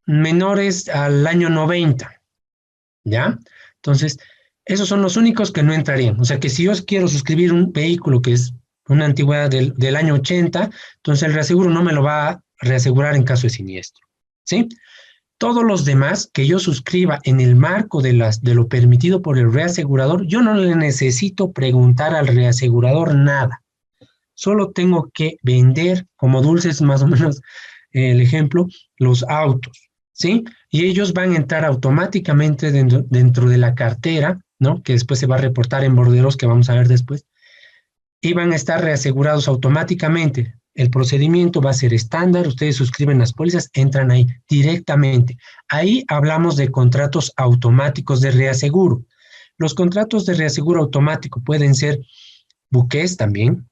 menores al año 90, ¿ya? Entonces, esos son los únicos que no entrarían. O sea, que si yo quiero suscribir un vehículo que es una antigüedad del año 80, entonces el reaseguro no me lo va a reasegurar en caso de siniestro, ¿sí? Todos los demás que yo suscriba en el marco de lo permitido por el reasegurador, yo no le necesito preguntar al reasegurador nada. Solo tengo que vender, como dulces más o menos el ejemplo, los autos, ¿sí? Y ellos van a entrar automáticamente dentro de la cartera, ¿no? Que después se va a reportar en borderos, que vamos a ver después, y van a estar reasegurados automáticamente. El procedimiento va a ser estándar, ustedes suscriben las pólizas, entran ahí directamente. Ahí hablamos de contratos automáticos de reaseguro. Los contratos de reaseguro automático pueden ser buqués también,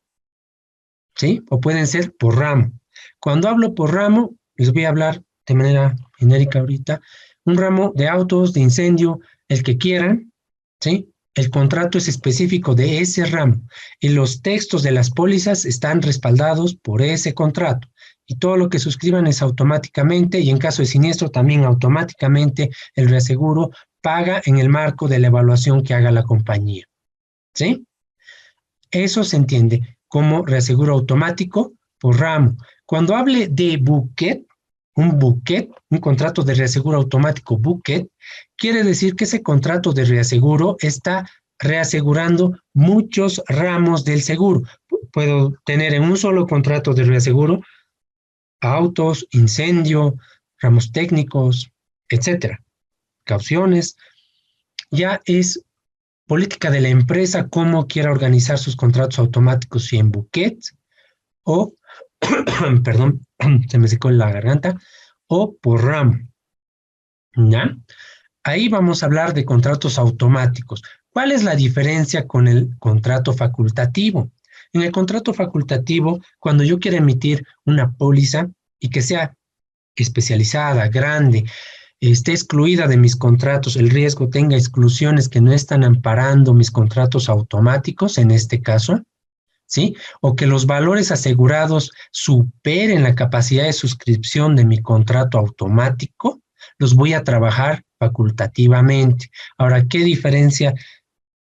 ¿sí? O pueden ser por ramo. Cuando hablo por ramo, les voy a hablar de manera genérica ahorita, un ramo de autos, de incendio, el que quieran, ¿sí? El contrato es específico de ese ramo y los textos de las pólizas están respaldados por ese contrato y todo lo que suscriban es automáticamente y en caso de siniestro también automáticamente el reaseguro paga en el marco de la evaluación que haga la compañía, ¿sí? Eso se entiende como reaseguro automático por ramo. Cuando hable de buquet, un contrato de reaseguro automático buquet, quiere decir que ese contrato de reaseguro está reasegurando muchos ramos del seguro. Puedo tener en un solo contrato de reaseguro autos, incendio, ramos técnicos, etcétera, cauciones. Ya es política de la empresa cómo quiera organizar sus contratos automáticos, si en buquet o, perdón, se me secó la garganta, o por ramo, ¿ya? Ahí vamos a hablar de contratos automáticos. ¿Cuál es la diferencia con el contrato facultativo? En el contrato facultativo, cuando yo quiero emitir una póliza y que sea especializada, grande, esté excluida de mis contratos, el riesgo tenga exclusiones que no están amparando mis contratos automáticos, en este caso, ¿sí? O que los valores asegurados superen la capacidad de suscripción de mi contrato automático, los voy a trabajar facultativamente. Ahora, ¿qué diferencia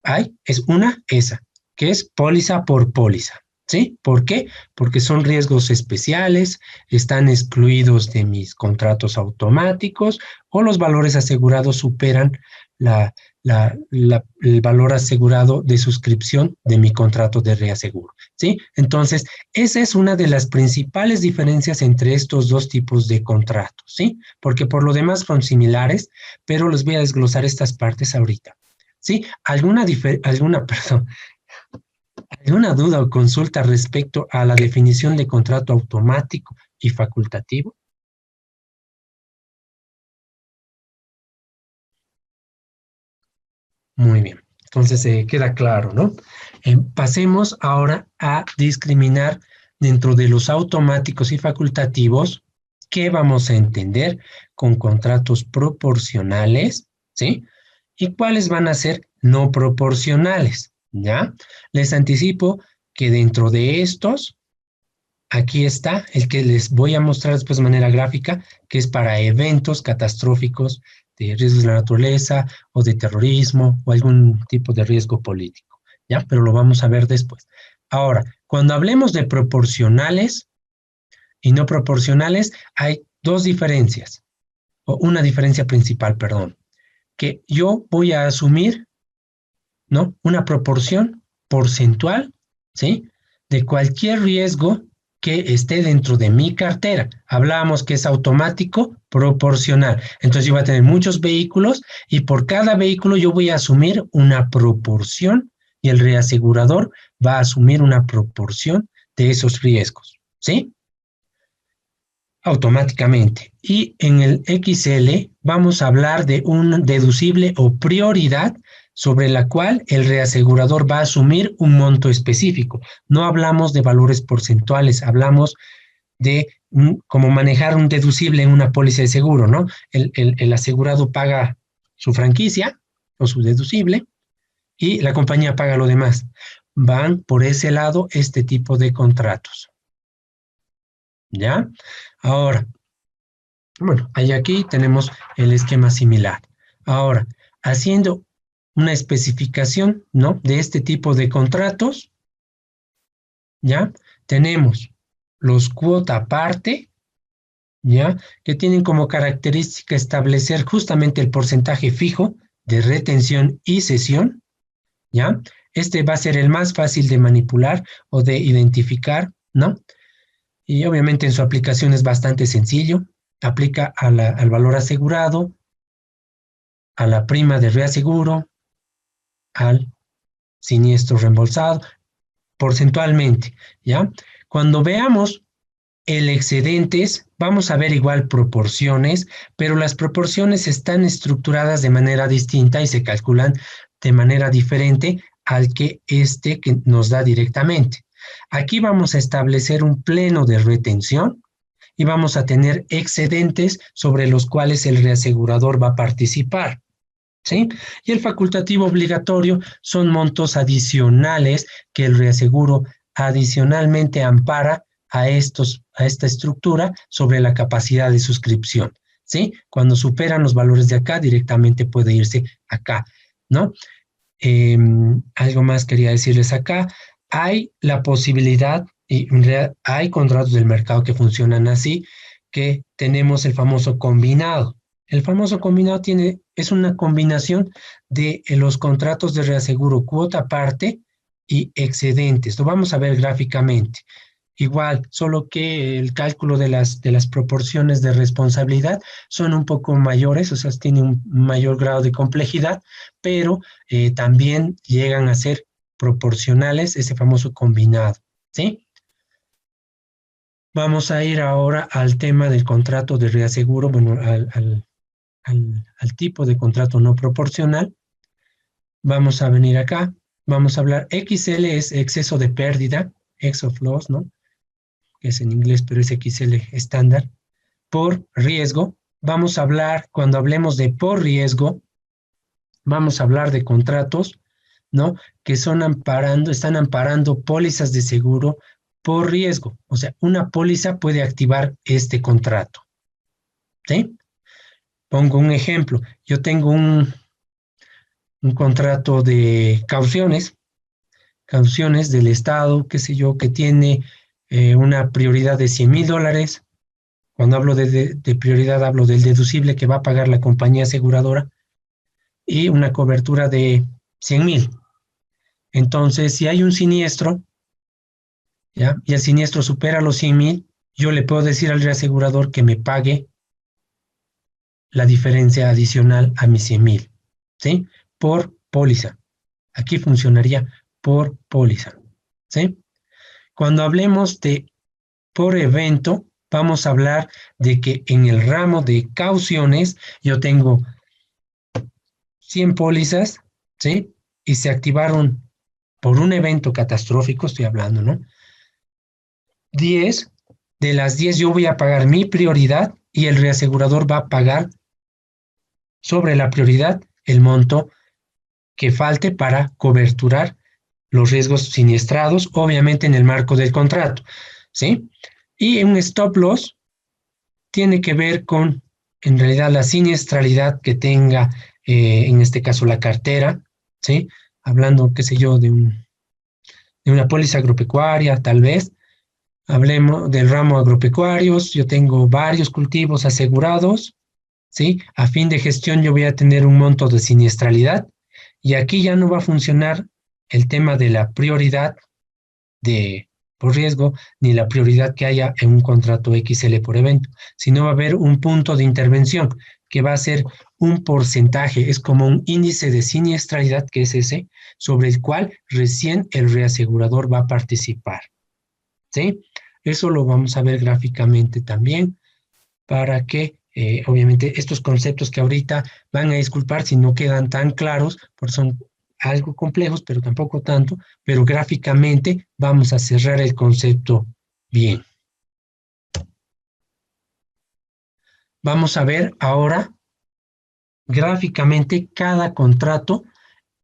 hay? Es esa, que es póliza por póliza, ¿sí? ¿Por qué? Porque son riesgos especiales, están excluidos de mis contratos automáticos o los valores asegurados superan el valor asegurado de suscripción de mi contrato de reaseguro, ¿sí? Entonces, esa es una de las principales diferencias entre estos dos tipos de contratos, ¿sí? Porque por lo demás son similares, pero les voy a desglosar estas partes ahorita, ¿sí? ¿Alguna duda o consulta respecto a la definición de contrato automático y facultativo? Muy bien, entonces queda claro, ¿no? Pasemos ahora a discriminar dentro de los automáticos y facultativos ¿qué vamos a entender con contratos proporcionales? ¿Sí? ¿Y cuáles van a ser no proporcionales? ¿Ya? Les anticipo que dentro de estos, aquí está el que les voy a mostrar después de manera gráfica, que es para eventos catastróficos de riesgos de la naturaleza o de terrorismo o algún tipo de riesgo político, ¿ya? Pero lo vamos a ver después. Ahora, cuando hablemos de proporcionales y no proporcionales, hay dos diferencias, o una diferencia principal, perdón, que yo voy a asumir, ¿no? Una proporción porcentual, ¿sí? De cualquier riesgo que esté dentro de mi cartera. Hablábamos que es automático proporcional. Entonces yo voy a tener muchos vehículos y por cada vehículo yo voy a asumir una proporción y el reasegurador va a asumir una proporción de esos riesgos, ¿sí? Automáticamente. Y en el XL vamos a hablar de un deducible o prioridad sobre la cual el reasegurador va a asumir un monto específico. No hablamos de valores porcentuales, hablamos de cómo manejar un deducible en una póliza de seguro, ¿no? El asegurado paga su franquicia o su deducible y la compañía paga lo demás. Van por ese lado este tipo de contratos. ¿Ya? Ahora, bueno, ahí aquí tenemos el esquema similar. Ahora, haciendo una especificación, ¿no? De este tipo de contratos, ¿ya? Tenemos los cuota aparte, ¿ya? Que tienen como característica establecer justamente el porcentaje fijo de retención y cesión, ¿ya? Este va a ser el más fácil de manipular o de identificar, ¿no? Y obviamente en su aplicación es bastante sencillo. Aplica al valor asegurado, a la prima de reaseguro, al siniestro reembolsado, porcentualmente, ¿ya? Cuando veamos el excedentes, vamos a ver igual proporciones, pero las proporciones están estructuradas de manera distinta y se calculan de manera diferente al que nos da directamente. Aquí vamos a establecer un pleno de retención y vamos a tener excedentes sobre los cuales el reasegurador va a participar, ¿sí? Y el facultativo obligatorio son montos adicionales que el reaseguro adicionalmente ampara a esta estructura sobre la capacidad de suscripción, ¿sí? Cuando superan los valores de acá, directamente puede irse acá, ¿no? Algo más quería decirles acá. Hay la posibilidad, y en realidad hay contratos del mercado que funcionan así, que tenemos el famoso combinado. El famoso combinado es una combinación de los contratos de reaseguro cuota aparte y excedentes. Lo vamos a ver gráficamente. Igual, solo que el cálculo de las proporciones de responsabilidad son un poco mayores, o sea, tiene un mayor grado de complejidad, pero también llegan a ser proporcionales, ese famoso combinado, ¿sí? Vamos a ir ahora al tema del contrato de reaseguro, bueno, al tipo de contrato no proporcional. Vamos a venir acá, vamos a hablar, XL es exceso de pérdida, X of loss, ¿no? Que es en inglés, pero es XL estándar, por riesgo. Vamos a hablar, cuando hablemos de por riesgo, vamos a hablar de contratos, ¿no? Que están amparando pólizas de seguro por riesgo. O sea, una póliza puede activar este contrato, ¿sí? Pongo un ejemplo. Yo tengo un contrato de cauciones del Estado, qué sé yo, que tiene una prioridad de $100,000. Cuando hablo de prioridad, hablo del deducible que va a pagar la compañía aseguradora y una cobertura de 100,000. Entonces, si hay un siniestro, ¿ya? Y el siniestro supera los 100,000, yo le puedo decir al reasegurador que me pague la diferencia adicional a mis 100,000, ¿sí? Por póliza. Aquí funcionaría por póliza, ¿sí? Cuando hablemos de por evento, vamos a hablar de que en el ramo de cauciones yo tengo 100 pólizas, ¿sí? Y se activaron por un evento catastrófico, estoy hablando, ¿no? 10 de las 10 yo voy a pagar mi prioridad y el reasegurador va a pagar sobre la prioridad el monto que falte para coberturar los riesgos siniestrados, obviamente en el marco del contrato, ¿sí? Y un stop loss tiene que ver con, en realidad, la siniestralidad que tenga, en este caso, la cartera, ¿sí? Hablando, qué sé yo, de una póliza agropecuaria, tal vez. Hablemos del ramo agropecuarios. Yo tengo varios cultivos asegurados, ¿sí? A fin de gestión yo voy a tener un monto de siniestralidad y aquí ya no va a funcionar el tema de la prioridad por riesgo, ni la prioridad que haya en un contrato XL por evento, sino va a haber un punto de intervención que va a ser un porcentaje, es como un índice de siniestralidad que es ese, sobre el cual recién el reasegurador va a participar, ¿sí? Eso lo vamos a ver gráficamente también para que, obviamente, estos conceptos que ahorita van a disculpar si no quedan tan claros, porque son algo complejos, pero tampoco tanto, pero gráficamente vamos a cerrar el concepto bien. Vamos a ver ahora gráficamente cada contrato,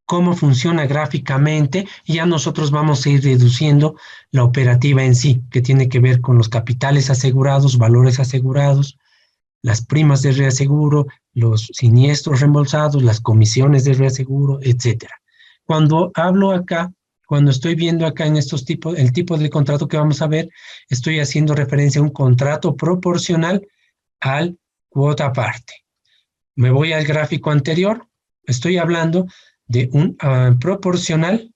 cómo funciona gráficamente, y ya nosotros vamos a ir reduciendo la operativa en sí, que tiene que ver con los capitales asegurados, valores asegurados, las primas de reaseguro, los siniestros reembolsados, las comisiones de reaseguro, etcétera. Cuando hablo acá, cuando estoy viendo acá en estos tipos, el tipo de contrato que vamos a ver, estoy haciendo referencia a un contrato proporcional al cuota parte. Me voy al gráfico anterior, estoy hablando de un proporcional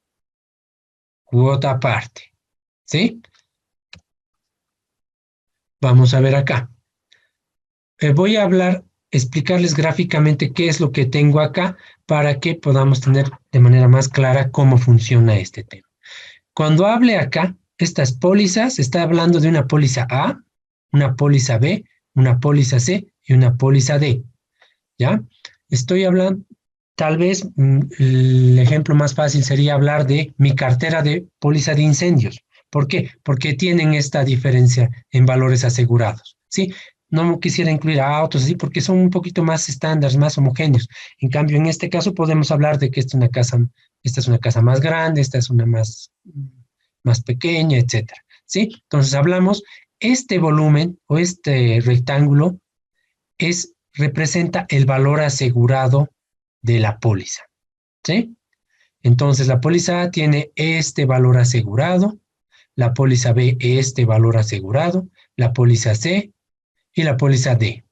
cuota parte, ¿sí? Vamos a ver acá. Voy a explicarles gráficamente qué es lo que tengo acá para que podamos tener de manera más clara cómo funciona este tema. Cuando hable acá, estas pólizas, está hablando de una póliza A, una póliza B, una póliza C y una póliza D, ¿ya? Estoy hablando, tal vez el ejemplo más fácil sería hablar de mi cartera de póliza de incendios. ¿Por qué? Porque tienen esta diferencia en valores asegurados, ¿sí? No quisiera incluir a autos así porque son un poquito más estándares, más homogéneos. En cambio, en este caso podemos hablar de que esta es una casa más grande, esta es una más pequeña, etcétera, ¿sí? Entonces hablamos, este volumen o este rectángulo representa el valor asegurado de la póliza, ¿sí? Entonces la póliza A tiene este valor asegurado, la póliza B este valor asegurado, la póliza C y la póliza D,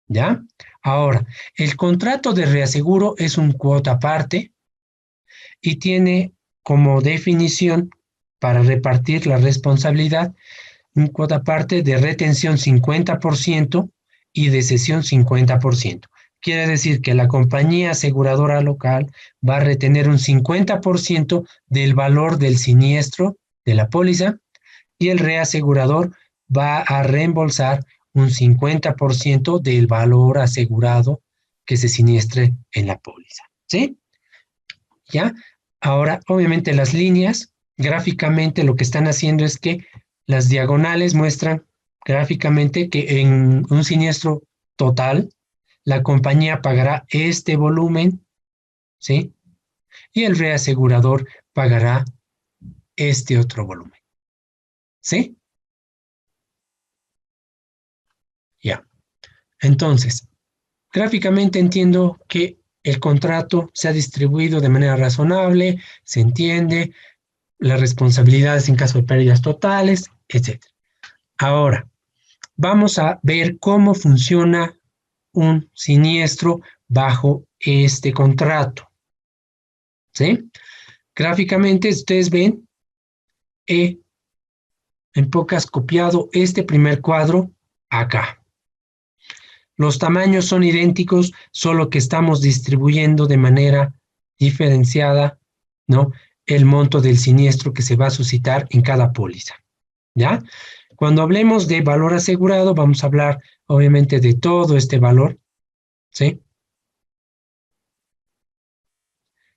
¿ya? Ahora, el contrato de reaseguro es un cuota aparte y tiene como definición para repartir la responsabilidad un cuota aparte de retención 50% y de cesión 50%. Quiere decir que la compañía aseguradora local va a retener un 50% del valor del siniestro de la póliza y el reasegurador va a reembolsar un 50% del valor asegurado que se siniestre en la póliza, ¿sí? ¿Ya? Ahora, obviamente las líneas, gráficamente lo que están haciendo es que las diagonales muestran gráficamente que en un siniestro total, la compañía pagará este volumen, ¿sí? Y el reasegurador pagará este otro volumen, ¿sí? Ya. Entonces, gráficamente entiendo que el contrato se ha distribuido de manera razonable, se entiende, las responsabilidades en caso de pérdidas totales, etc. Ahora, vamos a ver cómo funciona un siniestro bajo este contrato, ¿sí? Gráficamente, ustedes ven, en pocas copiado este primer cuadro acá. Los tamaños son idénticos, solo que estamos distribuyendo de manera diferenciada, ¿no?, el monto del siniestro que se va a suscitar en cada póliza, ¿ya? Cuando hablemos de valor asegurado, vamos a hablar, obviamente, de todo este valor, ¿sí?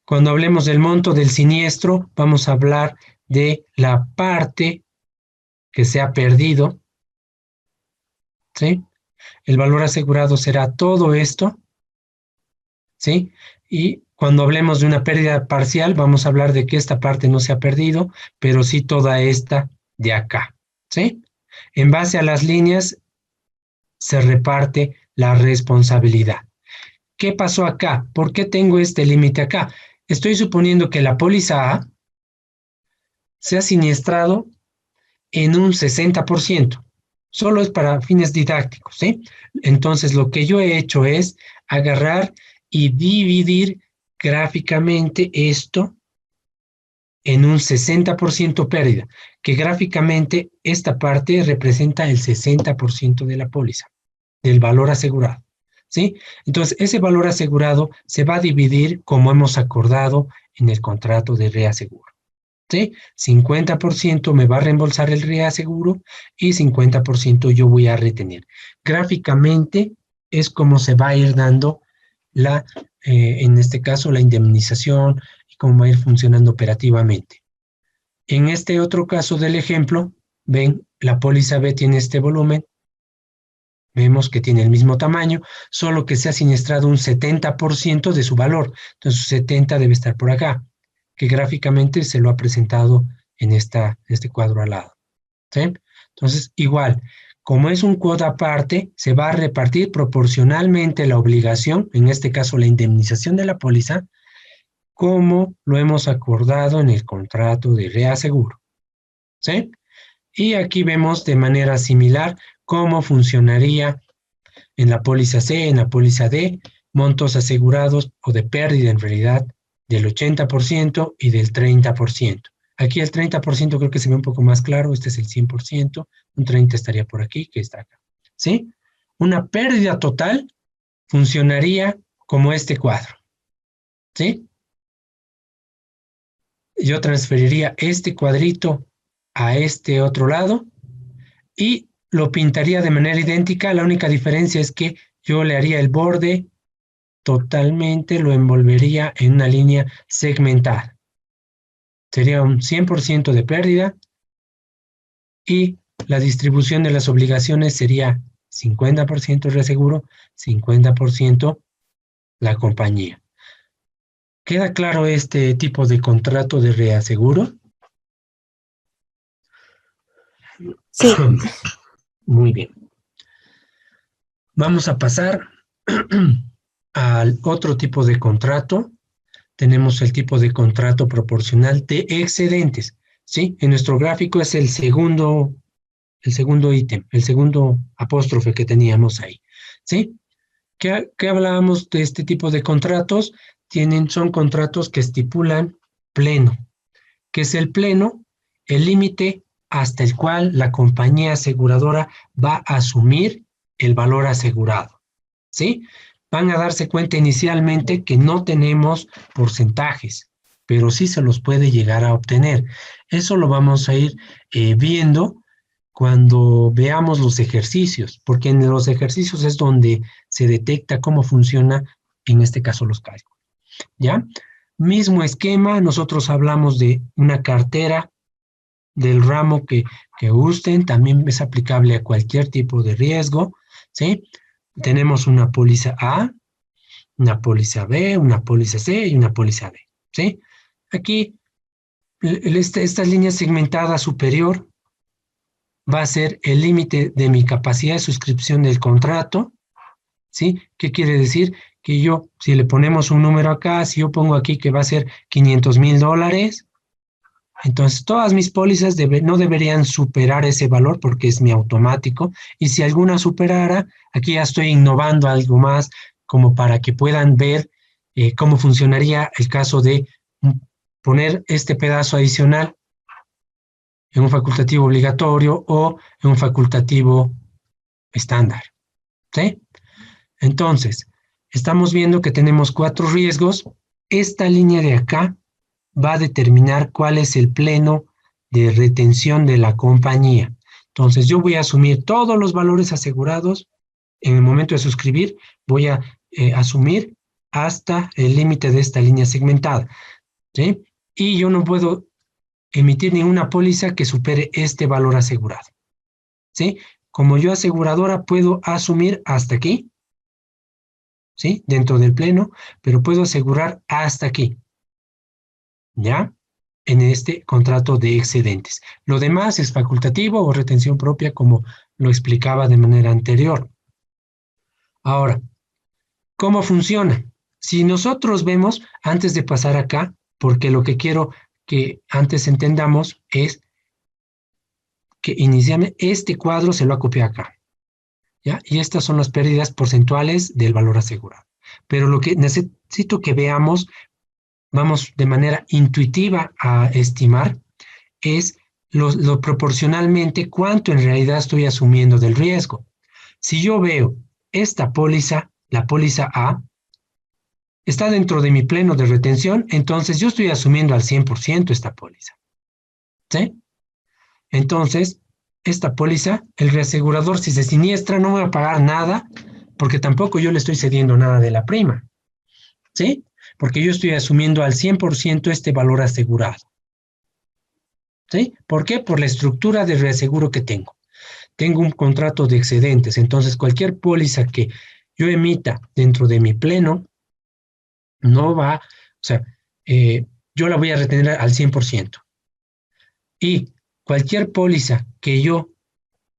Cuando hablemos del monto del siniestro, vamos a hablar de la parte que se ha perdido, ¿sí? El valor asegurado será todo esto, ¿sí? Y cuando hablemos de una pérdida parcial, vamos a hablar de que esta parte no se ha perdido, pero sí toda esta de acá, ¿sí? En base a las líneas se reparte la responsabilidad. ¿Qué pasó acá? ¿Por qué tengo este límite acá? Estoy suponiendo que la póliza A se ha siniestrado en un 60%. Solo es para fines didácticos, ¿sí? Entonces, lo que yo he hecho es agarrar y dividir gráficamente esto en un 60% pérdida, que gráficamente esta parte representa el 60% de la póliza, del valor asegurado, ¿sí? Entonces, ese valor asegurado se va a dividir como hemos acordado en el contrato de reaseguro, ¿sí? 50% me va a reembolsar el reaseguro y 50% yo voy a retener. Gráficamente es como se va a ir dando en este caso, la indemnización y cómo va a ir funcionando operativamente. En este otro caso del ejemplo, ven, la póliza B tiene este volumen, vemos que tiene el mismo tamaño, solo que se ha siniestrado un 70% de su valor. Entonces, 70 debe estar por acá, que gráficamente se lo ha presentado en este cuadro al lado, ¿sí? Entonces, igual, como es un cuota aparte, se va a repartir proporcionalmente la obligación, en este caso la indemnización de la póliza, como lo hemos acordado en el contrato de reaseguro, ¿sí? Y aquí vemos de manera similar cómo funcionaría en la póliza C, en la póliza D, montos asegurados o de pérdida en realidad del 80% y del 30%. Aquí el 30% creo que se ve un poco más claro, este es el 100%, un 30% estaría por aquí, que está acá, ¿sí? Una pérdida total funcionaría como este cuadro, ¿sí? Yo transferiría este cuadrito a este otro lado y lo pintaría de manera idéntica. La única diferencia es que yo le haría el borde totalmente, lo envolvería en una línea segmentada. Sería un 100% de pérdida y la distribución de las obligaciones sería 50% reaseguro, 50% la compañía. ¿Queda claro este tipo de contrato de reaseguro? Sí. Muy bien. Vamos a pasar al otro tipo de contrato. Tenemos el tipo de contrato proporcional de excedentes, ¿sí? En nuestro gráfico es el segundo ítem, el segundo apóstrofe que teníamos ahí, ¿sí? ¿Qué hablábamos de este tipo de contratos? Son contratos que estipulan pleno. ¿Qué es el pleno? El límite hasta el cual la compañía aseguradora va a asumir el valor asegurado, ¿sí? Van a darse cuenta inicialmente que no tenemos porcentajes, pero sí se los puede llegar a obtener. Eso lo vamos a ir viendo cuando veamos los ejercicios, porque en los ejercicios es donde se detecta cómo funciona, en este caso, los cálculos, ¿ya? Mismo esquema, nosotros hablamos de una cartera del ramo que gusten, también es aplicable a cualquier tipo de riesgo, ¿sí? Tenemos una póliza A, una póliza B, una póliza C y una póliza D, ¿sí? Aquí, esta línea segmentada superior va a ser el límite de mi capacidad de suscripción del contrato, ¿sí? ¿Qué quiere decir? Que yo, si le ponemos un número acá, si yo pongo aquí que va a ser $500,000, entonces todas mis pólizas no deberían superar ese valor porque es mi automático, y si alguna superara, aquí ya estoy innovando algo más como para que puedan ver cómo funcionaría el caso de poner este pedazo adicional en un facultativo obligatorio o en un facultativo estándar, ¿sí? Entonces, estamos viendo que tenemos 4 riesgos. Esta línea de acá va a determinar cuál es el pleno de retención de la compañía. Entonces, yo voy a asumir todos los valores asegurados. En el momento de suscribir, voy a asumir hasta el límite de esta línea segmentada, ¿sí? Y yo no puedo emitir ninguna póliza que supere este valor asegurado, ¿sí? como yo aseguradora puedo asumir hasta aquí, ¿sí? Dentro del pleno, pero puedo asegurar hasta aquí, ¿ya? En este contrato de excedentes. Lo demás es facultativo o retención propia, como lo explicaba de manera anterior. Ahora, ¿cómo funciona? Si nosotros vemos, antes de pasar acá, porque lo que quiero que antes entendamos es que inicialmente este cuadro se lo ha copiado acá, ¿ya? Y estas son las pérdidas porcentuales del valor asegurado. Pero lo que necesito que veamos, vamos de manera intuitiva a estimar, es lo proporcionalmente cuánto en realidad estoy asumiendo del riesgo. Si yo veo esta póliza, la póliza A, está dentro de mi pleno de retención, entonces yo estoy asumiendo al 100% esta póliza, ¿sí? Entonces, esta póliza, el reasegurador, si se siniestra, no me va a pagar nada, porque tampoco yo le estoy cediendo nada de la prima, ¿sí? Porque yo estoy asumiendo al 100% este valor asegurado, ¿sí? ¿Por qué? Por la estructura de reaseguro que tengo. Tengo un contrato de excedentes, entonces cualquier póliza que yo emita dentro de mi pleno, no va, o sea, yo la voy a retener al 100%. Y cualquier póliza que yo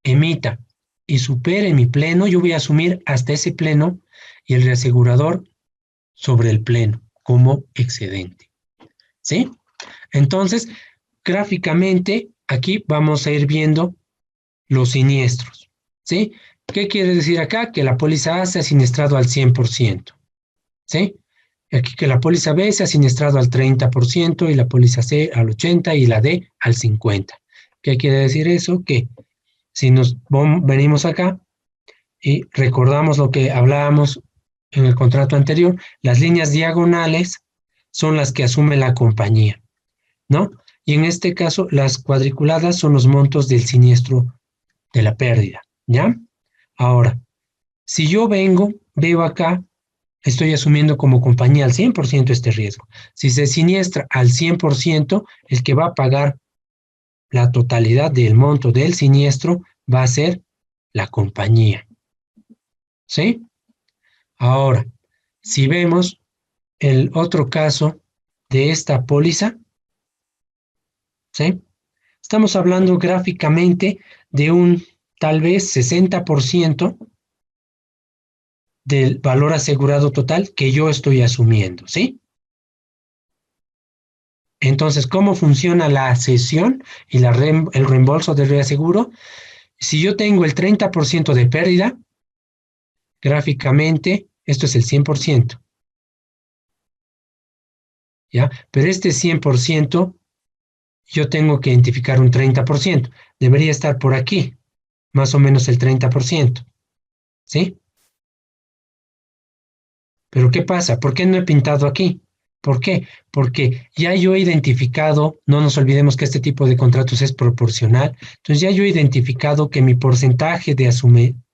emita y supere mi pleno, yo voy a asumir hasta ese pleno y el reasegurador sobre el pleno como excedente, ¿sí? Entonces, gráficamente, aquí vamos a ir viendo los siniestros, ¿sí? ¿Qué quiere decir acá? Que la póliza A se ha siniestrado al 100%, ¿sí? Aquí que la póliza B se ha siniestrado al 30% y la póliza C al 80% y la D al 50%. ¿Qué quiere decir eso? Que si nos venimos acá y recordamos lo que hablábamos en el contrato anterior, las líneas diagonales son las que asume la compañía, ¿no? Y en este caso, las cuadriculadas son los montos del siniestro de la pérdida, ¿ya? Ahora, si yo veo acá, estoy asumiendo como compañía al 100% este riesgo. Si se siniestra al 100%, el que va a pagar la totalidad del monto del siniestro va a ser la compañía, ¿sí? Ahora, si vemos el otro caso de esta póliza, ¿sí? Estamos hablando gráficamente de un tal vez 60% del valor asegurado total que yo estoy asumiendo, ¿sí? Entonces, ¿cómo funciona la cesión y el reembolso del reaseguro? Si yo tengo el 30% de pérdida, gráficamente, esto es el 100%, ¿ya? Pero este 100%, yo tengo que identificar un 30%. Debería estar por aquí, más o menos el 30%, ¿sí? Pero ¿qué pasa? ¿Por qué no he pintado aquí? ¿Por qué? Porque ya yo he identificado, no nos olvidemos que este tipo de contratos es proporcional, entonces ya yo he identificado que mi porcentaje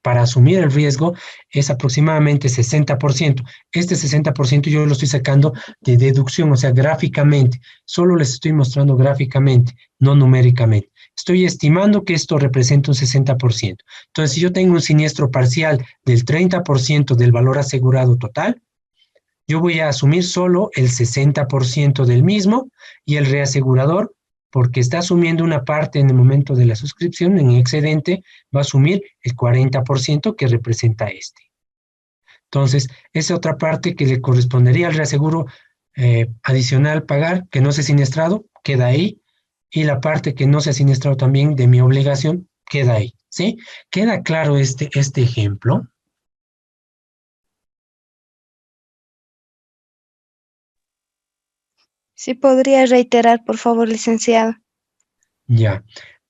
para asumir el riesgo es aproximadamente 60%. Este 60% yo lo estoy sacando de deducción, o sea, gráficamente. Solo les estoy mostrando gráficamente, no numéricamente. Estoy estimando que esto representa un 60%. Entonces, si yo tengo un siniestro parcial del 30% del valor asegurado total, yo voy a asumir solo el 60% del mismo y el reasegurador, porque está asumiendo una parte en el momento de la suscripción, en excedente, va a asumir el 40% que representa este. Entonces, esa otra parte que le correspondería al reaseguro adicional pagar, que no se ha siniestrado, queda ahí, y la parte que no se ha siniestrado también de mi obligación, queda ahí, ¿sí? ¿Queda claro este ejemplo? ¿Sí podría reiterar, por favor, licenciado? Ya.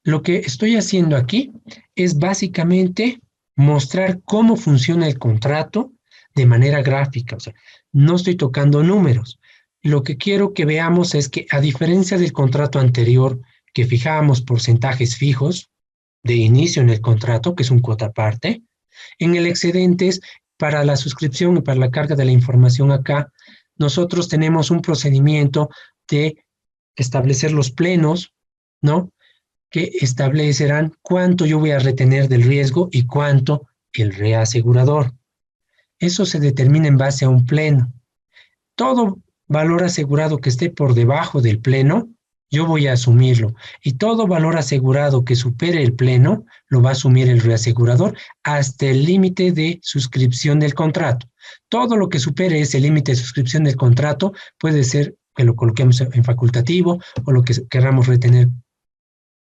Lo que estoy haciendo aquí es básicamente mostrar cómo funciona el contrato de manera gráfica. O sea, no estoy tocando números. Lo que quiero que veamos es que, a diferencia del contrato anterior, que fijábamos porcentajes fijos de inicio en el contrato, que es un cuota parte, en el excedentes, para la suscripción y para la carga de la información acá, nosotros tenemos un procedimiento de establecer los plenos, ¿no? que establecerán cuánto yo voy a retener del riesgo y cuánto el reasegurador. Eso se determina en base a un pleno. Todo valor asegurado que esté por debajo del pleno, yo voy a asumirlo. Y todo valor asegurado que supere el pleno, lo va a asumir el reasegurador hasta el límite de suscripción del contrato. Todo lo que supere ese límite de suscripción del contrato puede ser que lo coloquemos en facultativo o lo que queramos retener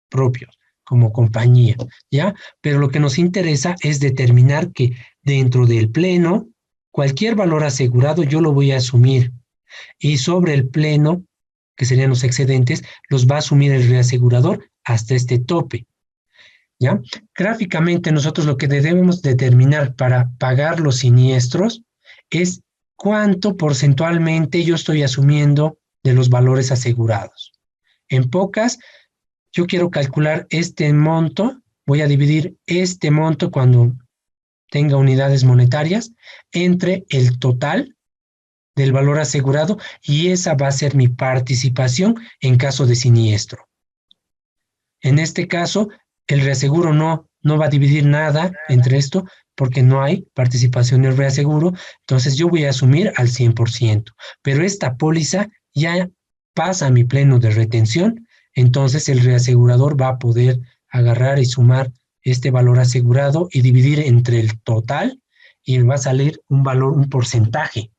propio como compañía, ¿ya? Pero lo que nos interesa es determinar que dentro del pleno, cualquier valor asegurado yo lo voy a asumir. Y sobre el pleno, que serían los excedentes, los va a asumir el reasegurador hasta este tope, ¿ya? Gráficamente nosotros lo que debemos determinar para pagar los siniestros es cuánto porcentualmente yo estoy asumiendo de los valores asegurados. En pocas, yo quiero calcular este monto, voy a dividir este monto cuando tenga unidades monetarias entre el total del valor asegurado y esa va a ser mi participación en caso de siniestro. En este caso, el reaseguro no va a dividir nada entre esto porque no hay participación en el reaseguro, entonces yo voy a asumir al 100%, pero esta póliza ya pasa a mi pleno de retención, entonces el reasegurador va a poder agarrar y sumar este valor asegurado y dividir entre el total y va a salir un valor, un porcentaje.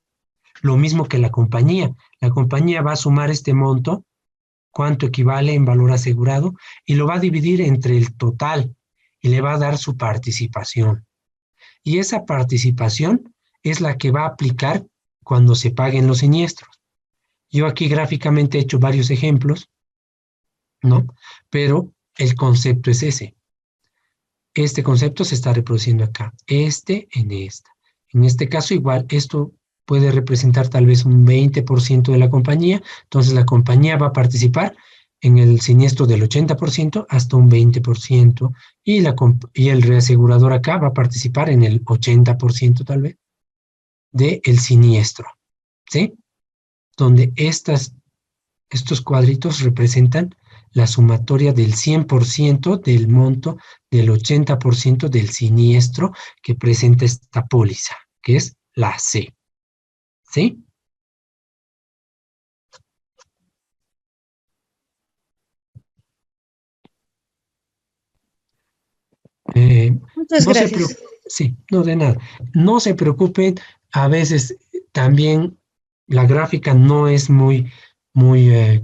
Lo mismo que la compañía va a sumar este monto, cuánto equivale en valor asegurado, y lo va a dividir entre el total y le va a dar su participación. Y esa participación es la que va a aplicar cuando se paguen los siniestros. Yo aquí gráficamente he hecho varios ejemplos, ¿no? Pero el concepto es ese. Este concepto se está reproduciendo acá, en esta. En este caso igual, esto puede representar tal vez un 20% de la compañía, entonces la compañía va a participar en el siniestro del 80% hasta un 20%, y el reasegurador acá va a participar en el 80% tal vez del siniestro, ¿sí? Donde estos cuadritos representan la sumatoria del 100% del monto del 80% del siniestro que presenta esta póliza, que es la C. ¿Sí? Muchas gracias. Sí, no de nada. No se preocupen, a veces también la gráfica no es muy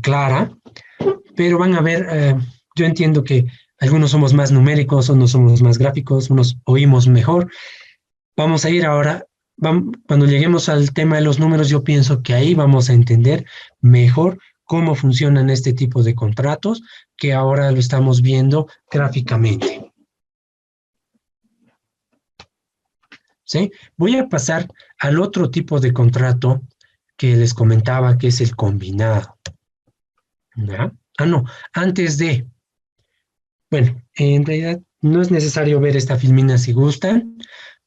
clara, pero van a ver, yo entiendo que algunos somos más numéricos, unos somos más gráficos, unos oímos mejor. Vamos a ir ahora, cuando lleguemos al tema de los números, yo pienso que ahí vamos a entender mejor cómo funcionan este tipo de contratos, que ahora lo estamos viendo gráficamente. ¿Sí? Voy a pasar al otro tipo de contrato que les comentaba, que es el combinado. ¿Ya? No, antes de... Bueno, en realidad no es necesario ver esta filmina si gustan,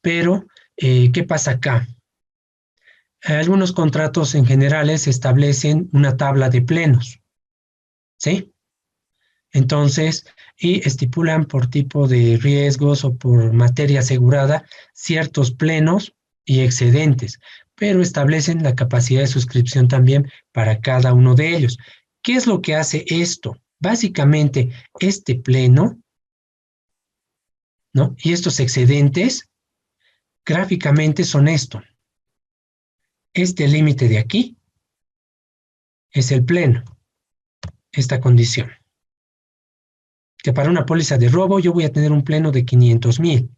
pero ¿qué pasa acá? Algunos contratos en generales establecen una tabla de plenos, ¿sí? Entonces, y estipulan por tipo de riesgos o por materia asegurada ciertos plenos y excedentes, pero establecen la capacidad de suscripción también para cada uno de ellos. ¿Qué es lo que hace esto? Básicamente, este pleno, ¿no? Y estos excedentes, gráficamente son esto. Este límite de aquí es el pleno, esta condición. Que para una póliza de robo yo voy a tener un pleno de 500,000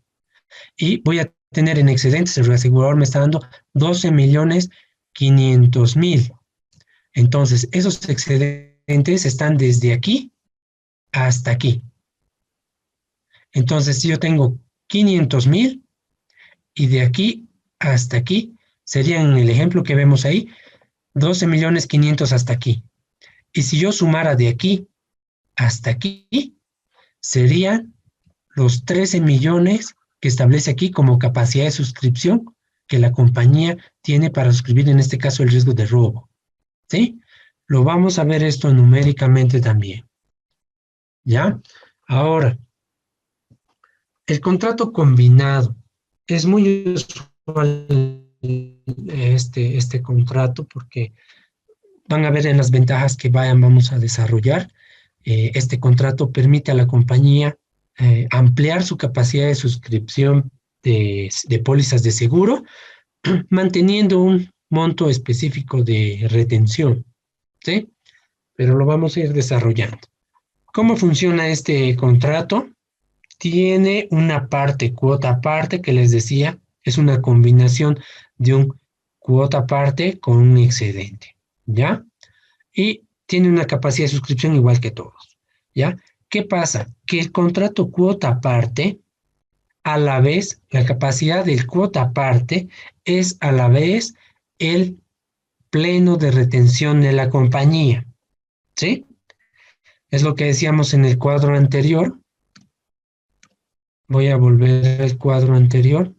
y voy a tener en excedentes, el reasegurador me está dando 12,500,000. Entonces, esos excedentes están desde aquí hasta aquí. Entonces, si yo tengo 500,000 y de aquí hasta aquí, serían en el ejemplo que vemos ahí, 12,500,000 hasta aquí. Y si yo sumara de aquí hasta aquí, serían los 13 millones que establece aquí como capacidad de suscripción que la compañía tiene para suscribir, en este caso, el riesgo de robo. ¿Sí? Lo vamos a ver esto numéricamente también. ¿Ya? Ahora, el contrato combinado es muy usual este contrato porque van a ver en las ventajas que vamos a desarrollar. Este contrato permite a la compañía ampliar su capacidad de suscripción de pólizas de seguro, manteniendo un monto específico de retención, ¿sí? Pero lo vamos a ir desarrollando. ¿Cómo funciona este contrato? Tiene una parte, cuota aparte, que les decía, es una combinación de un cuota aparte con un excedente, ¿ya? Y tiene una capacidad de suscripción igual que todos, ¿ya? ¿Qué pasa? Que el contrato cuota aparte, a la vez, la capacidad del cuota aparte es a la vez el pleno de retención de la compañía, ¿sí? Es lo que decíamos en el cuadro anterior. Voy a volver al cuadro anterior.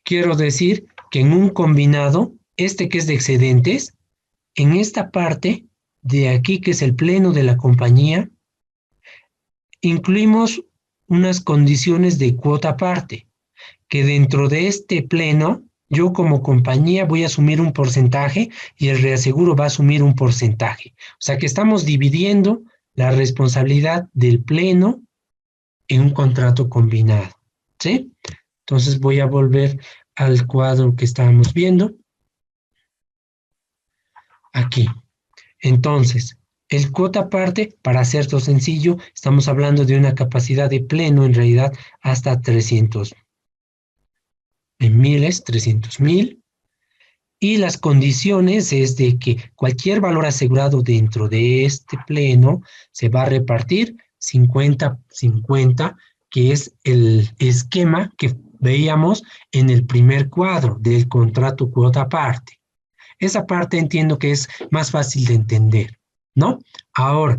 Quiero decir que en un combinado, este que es de excedentes, en esta parte de aquí, que es el pleno de la compañía, incluimos unas condiciones de cuota aparte, que dentro de este pleno, yo como compañía voy a asumir un porcentaje y el reaseguro va a asumir un porcentaje. O sea que estamos dividiendo la responsabilidad del pleno en un contrato combinado, ¿sí? Entonces voy a volver al cuadro que estábamos viendo. Aquí. Entonces, el cuota aparte, para hacerlo sencillo, estamos hablando de una capacidad de pleno, en realidad, hasta 300 mil. Y las condiciones es de que cualquier valor asegurado dentro de este pleno se va a repartir 50-50, que es el esquema que veíamos en el primer cuadro del contrato cuota aparte. Esa parte entiendo que es más fácil de entender, ¿no? Ahora,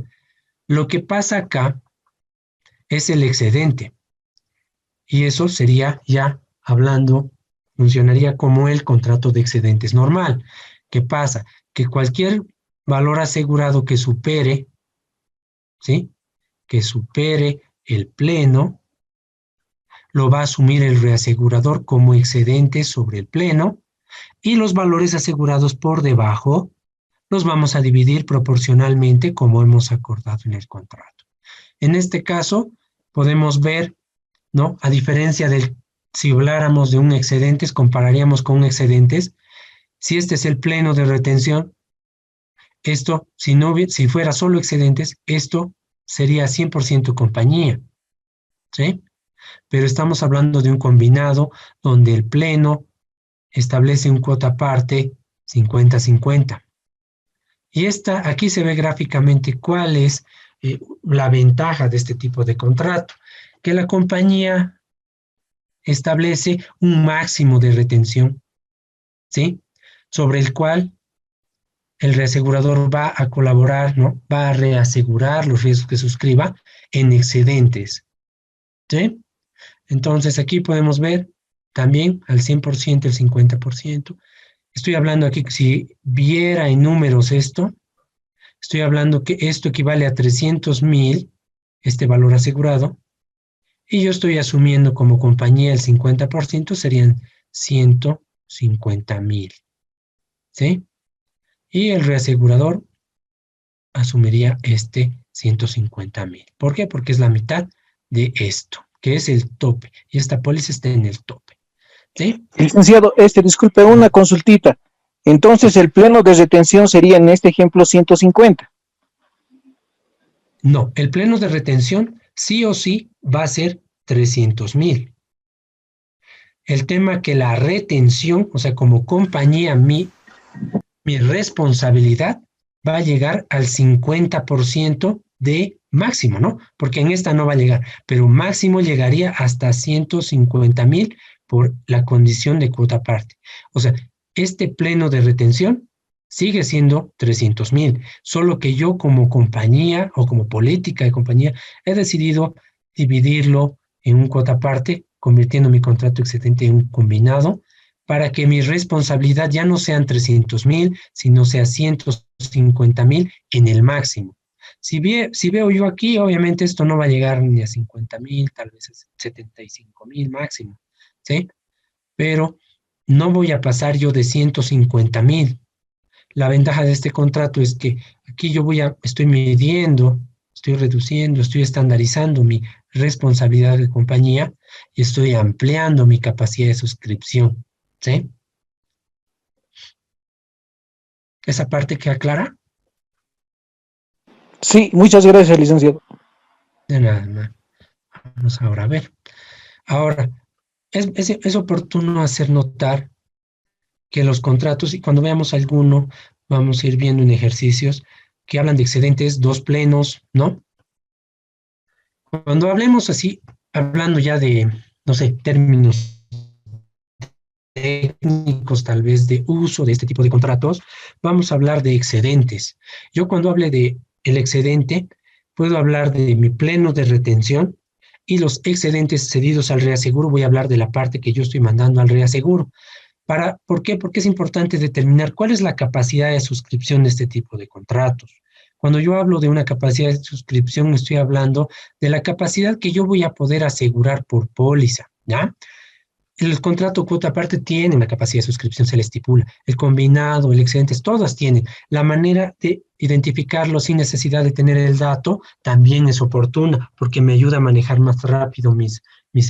lo que pasa acá es el excedente. Y eso sería ya hablando, funcionaría como el contrato de excedentes normal. ¿Qué pasa? Que cualquier valor asegurado que supere, ¿sí? Que supere el pleno, lo va a asumir el reasegurador como excedente sobre el pleno, y los valores asegurados por debajo los vamos a dividir proporcionalmente como hemos acordado en el contrato. En este caso, podemos ver, ¿no? A diferencia del, si habláramos de un excedentes, compararíamos con un excedentes. Si este es el pleno de retención, esto, si fuera solo excedentes, esto sería 100% compañía, ¿sí? Pero estamos hablando de un combinado donde el pleno establece un cuota aparte 50-50. Y aquí se ve gráficamente cuál es la ventaja de este tipo de contrato, que la compañía establece un máximo de retención, ¿sí? Sobre el cual el reasegurador va a colaborar, ¿no? Va a reasegurar los riesgos que suscriba en excedentes, ¿sí? Entonces aquí podemos ver también al 100%, el 50%. Estoy hablando aquí, si viera en números esto, estoy hablando que esto equivale a 300,000, este valor asegurado, y yo estoy asumiendo como compañía el 50%, serían 150,000, ¿sí? Y el reasegurador asumiría este 150,000. ¿Por qué? Porque es la mitad de esto, que es el tope, y esta póliza está en el tope, ¿sí? Licenciado, disculpe, una consultita. Entonces, el pleno de retención sería en este ejemplo 150. No, el pleno de retención sí o sí va a ser 300,000. El tema que la retención, o sea, como compañía, mi responsabilidad va a llegar al 50% de máximo, ¿no? Porque en esta no va a llegar, pero máximo llegaría hasta 150,000 por la condición de cuota aparte. O sea, este pleno de retención sigue siendo 300,000, solo que yo como compañía o como política de compañía he decidido dividirlo en un cuota aparte, convirtiendo mi contrato excedente en un combinado, para que mi responsabilidad ya no sean 300,000, sino sea 150,000 en el máximo. Si veo yo aquí, obviamente esto no va a llegar ni a 50.000, tal vez a 75.000 máximo, ¿sí? Pero no voy a pasar yo de 150.000. La ventaja de este contrato es que aquí estoy midiendo, estoy reduciendo, estoy estandarizando mi responsabilidad de compañía y estoy ampliando mi capacidad de suscripción, ¿sí? ¿Esa parte queda clara? Sí, muchas gracias, licenciado. De nada, más. Vamos ahora a ver. Ahora, es oportuno hacer notar que los contratos, y cuando veamos alguno, vamos a ir viendo en ejercicios que hablan de excedentes, 2 plenos, ¿no? Cuando hablemos así, hablando ya de, no sé, términos técnicos tal vez de uso de este tipo de contratos, vamos a hablar de excedentes. Yo cuando hable de el excedente, puedo hablar de mi pleno de retención y los excedentes cedidos al reaseguro, voy a hablar de la parte que yo estoy mandando al reaseguro. ¿Por qué? Porque es importante determinar cuál es la capacidad de suscripción de este tipo de contratos. Cuando yo hablo de una capacidad de suscripción, estoy hablando de la capacidad que yo voy a poder asegurar por póliza, ¿ya? El contrato cuota aparte tiene una capacidad de suscripción, se le estipula. El combinado, el excedente, todas tienen. La manera de identificarlo sin necesidad de tener el dato también es oportuna, porque me ayuda a manejar más rápido mis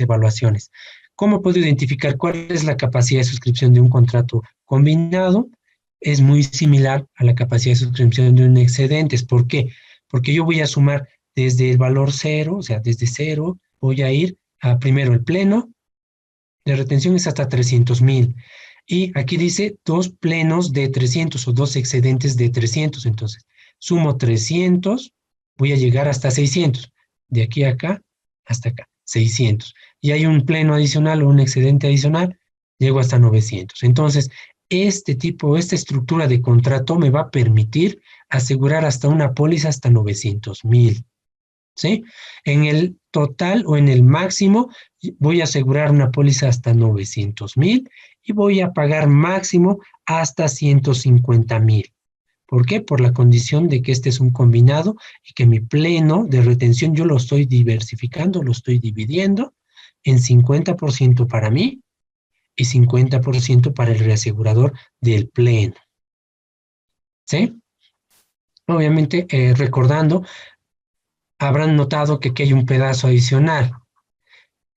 evaluaciones. ¿Cómo puedo identificar cuál es la capacidad de suscripción de un contrato combinado? Es muy similar a la capacidad de suscripción de un excedente. ¿Por qué? Porque yo voy a sumar desde el valor cero, o sea, desde cero, voy a ir a primero el pleno, de retención es hasta 300.000. Y aquí dice 2 plenos de 300 o 2 excedentes de 300. Entonces, sumo 300, voy a llegar hasta 600. De aquí a acá, hasta acá, 600. Y hay un pleno adicional o un excedente adicional, llego hasta 900. Entonces, esta estructura de contrato me va a permitir asegurar hasta una póliza hasta 900.000. ¿Sí? En el total o en el máximo voy a asegurar una póliza hasta 900.000 y voy a pagar máximo hasta 150.000. ¿Por qué? Por la condición de que este es un combinado y que mi pleno de retención yo lo estoy diversificando, lo estoy dividiendo en 50% para mí y 50% para el reasegurador del pleno. ¿Sí? Obviamente, recordando, habrán notado que aquí hay un pedazo adicional.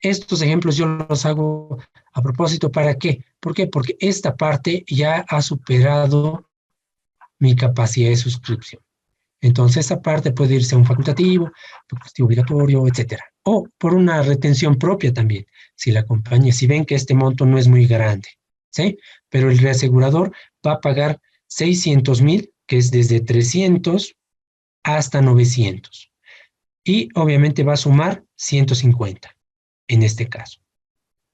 Estos ejemplos yo los hago a propósito, ¿para qué? ¿Por qué? Porque esta parte ya ha superado mi capacidad de suscripción. Entonces, esa parte puede irse a un facultativo obligatorio, etcétera. O por una retención propia también, si ven que este monto no es muy grande, ¿sí? Pero el reasegurador va a pagar 600.000, que es desde 300 hasta 900. Y obviamente va a sumar 150 en este caso.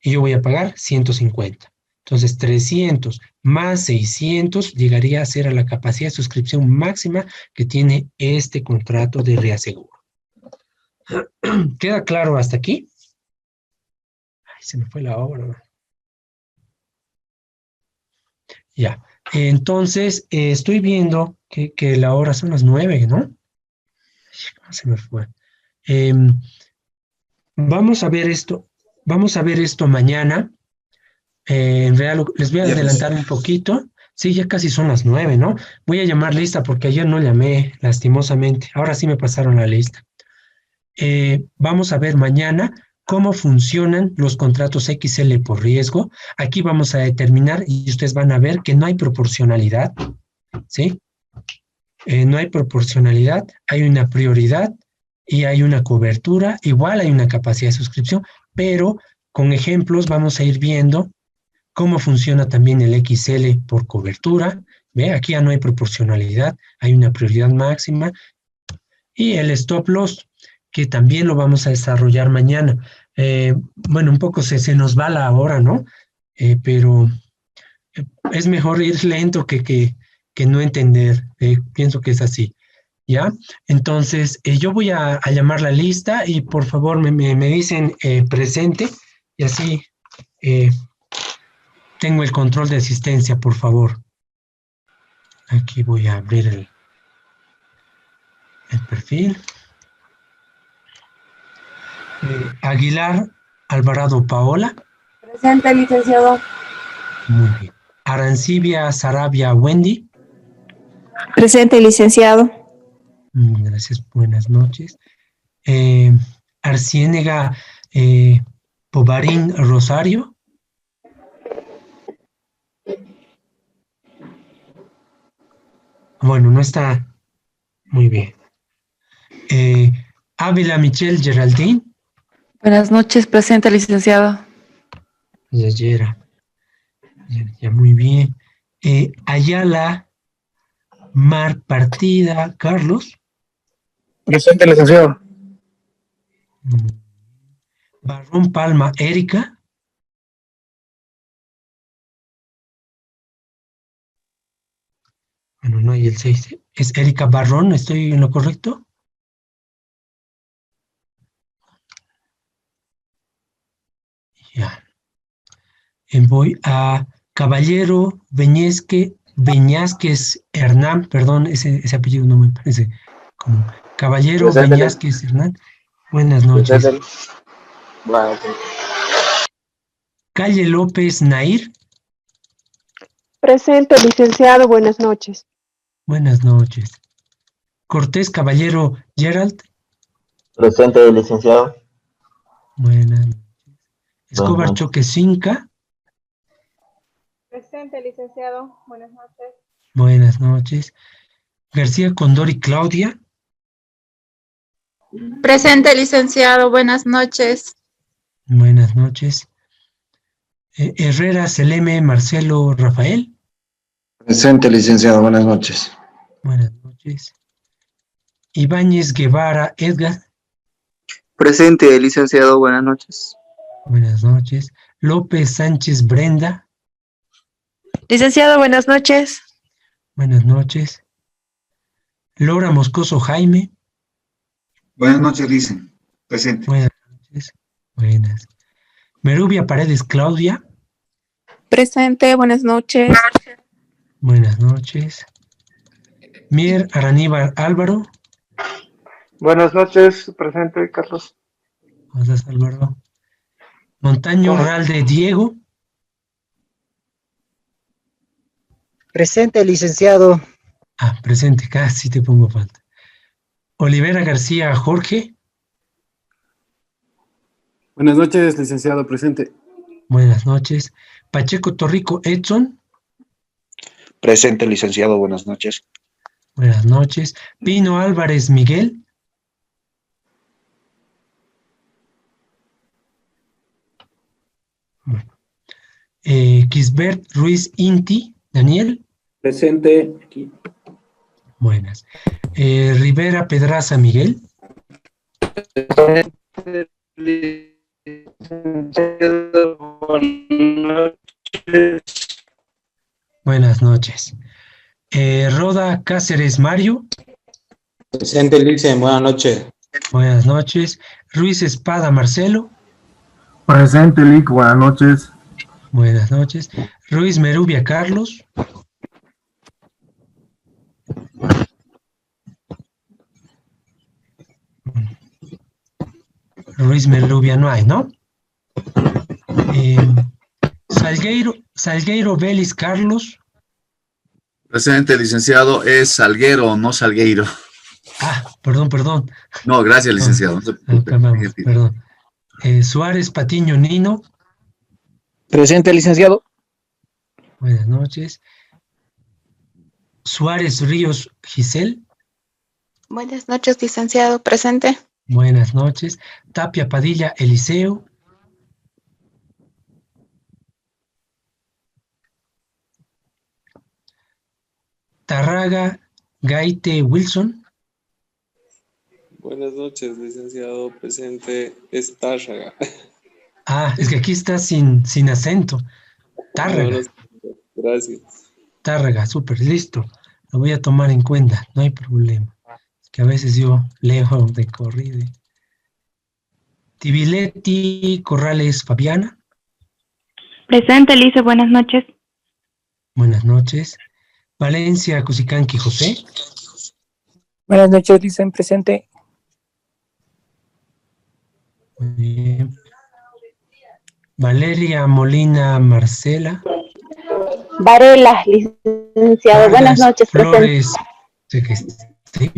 Y yo voy a pagar 150. Entonces 300 más 600 llegaría a ser a la capacidad de suscripción máxima que tiene este contrato de reaseguro. ¿Queda claro hasta aquí? Ay, se me fue la hora. Ya. Entonces estoy viendo que la hora son las 9, ¿no? Se me fue. Vamos a ver esto mañana. En real, les voy a adelantar un poquito. Sí, ya casi son las 9, ¿no? Voy a llamar lista porque ayer no llamé, lastimosamente. Ahora sí me pasaron la lista. Vamos a ver mañana cómo funcionan los contratos XL por riesgo. Aquí vamos a determinar y ustedes van a ver que no hay proporcionalidad, ¿sí? No hay proporcionalidad, hay una prioridad y hay una cobertura, igual hay una capacidad de suscripción, pero con ejemplos vamos a ir viendo cómo funciona también el XL por cobertura. ¿Ve? Aquí ya no hay proporcionalidad, hay una prioridad máxima. Y el stop loss, que también lo vamos a desarrollar mañana. Bueno, un poco se nos va la hora, ¿no? Pero es mejor ir lento que no entender. Pienso que es así. ¿Ya? Entonces, yo voy a llamar la lista y por favor me dicen presente y así tengo el control de asistencia, por favor. Aquí voy a abrir el perfil. Aguilar Alvarado Paola. Presente, licenciado. Muy bien. Arancibia Sarabia Wendy. Presente, licenciado. Gracias, buenas noches. Arciénega Pobarín Rosario. Bueno, no está muy bien. Ávila Michelle Geraldine. Buenas noches, presente, licenciado. Ya, muy bien. Ayala Mar Partida Carlos. Presente, licenciado. Barrón Palma Erika. Bueno, no hay el 6. ¿Es Erika Barrón? ¿Estoy en lo correcto? Ya. Voy a Caballero Beñázquez Hernán. Perdón, ese apellido no me parece como Caballero Presente. Beñázquez Hernán. Buenas noches. Presente. Bueno, ok. Calle López Nair. Presente, licenciado, buenas noches. Buenas noches. Cortés Caballero Gerald. Presente, licenciado. Buenas noches. Escobar Buenas noches. Choquecinca. Presente, licenciado. Buenas noches. Buenas noches. García Condori Claudia. Presente, licenciado. Buenas noches. Buenas noches. Herrera Seleme Marcelo Rafael. Presente, licenciado. Buenas noches. Buenas noches. Ibáñez Guevara Edgar. Presente, licenciado. Buenas noches. Buenas noches. López Sánchez Brenda. Licenciado, buenas noches. Buenas noches. Lora Moscoso Jaime. Buenas noches, lice. Presente. Buenas noches. Buenas. Merubia Paredes Claudia. Presente, buenas noches. Buenas noches. Mier Araníbar Álvaro. Buenas noches, presente, Carlos. Gracias, Álvaro. Montaño Ralde Diego. Presente, licenciado. Presente, casi te pongo falta. Olivera García Jorge. Buenas noches, licenciado, presente. Buenas noches. Pacheco Torrico Edson. Presente, licenciado, buenas noches. Buenas noches. Pino Álvarez Miguel. Bueno. Kisbert Ruiz Inti. Daniel. Presente. Aquí. Buenas. Rivera Pedraza Miguel. Buenas noches. Roda Cáceres Mario. Presente, Lice. Buenas noches. Buenas noches. Ruiz Espada Marcelo. Presente, Lic. Buenas noches. Buenas noches. Ruiz Merubia Carlos. Ruiz Merubia no hay, ¿no? Salgueiro Vélez Carlos. Presente, licenciado, es Salguero, no Salgueiro. Perdón. No, gracias, licenciado. No se preocupe. Perdón. Suárez Patiño Nino. Presente, licenciado. Buenas noches. Suárez Ríos Giselle. Buenas noches, licenciado. Presente. Buenas noches. Tapia Padilla Eliseo. Tarraga Gaite Wilson. Buenas noches, licenciado. Presente es Tárraga. Es que aquí está sin acento. Tárraga. No, gracias. Tárraga, súper, listo. Lo voy a tomar en cuenta, no hay problema. Es que a veces yo leo de corrido. Tibiletti Corrales Fabiana. Presente, Lice, buenas noches. Buenas noches. Valencia Cusicanqui José. Buenas noches, dicen presente. Muy bien. Valeria Molina Marcela. Varela, licenciado. Buenas Vargas noches, presente. Flores. Sí.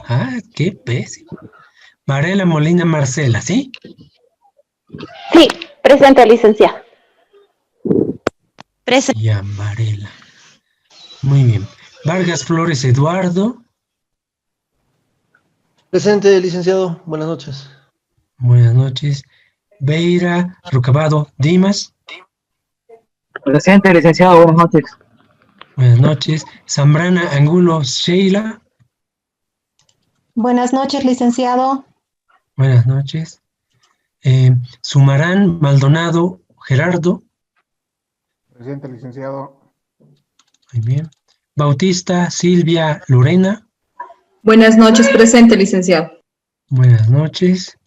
Ah, qué pésimo. Varela Molina Marcela, ¿sí? Sí, presente, licenciado. Presente. Ya, Varela. Muy bien. Vargas Flores Eduardo. Presente, licenciado. Buenas noches. Buenas noches. Beira Rucabado Dimas. Presente, licenciado. Buenas noches. Buenas noches. Zambrana Angulo Sheila. Buenas noches, licenciado. Buenas noches. Sumarán Maldonado Gerardo. Presente, licenciado. Muy bien. Bautista Silvia Lorena. Buenas noches, presente, licenciado. Buenas noches.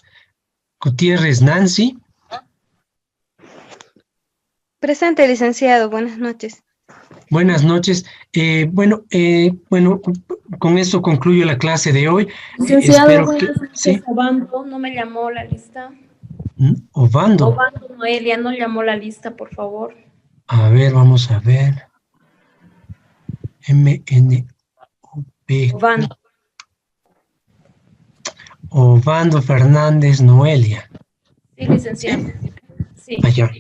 Gutiérrez Nancy. Presente, licenciado. Buenas noches. Buenas noches. Bueno, con esto concluyo la clase de hoy. Licenciado, Espero buenas que... noches. ¿Sí? Obando no me llamó la lista. Obando. Obando Noelia no llamó la lista, por favor. A ver, vamos a ver. MNUP. Obando. Obando Fernández Noelia. Sí, licenciado. Sí. Allá.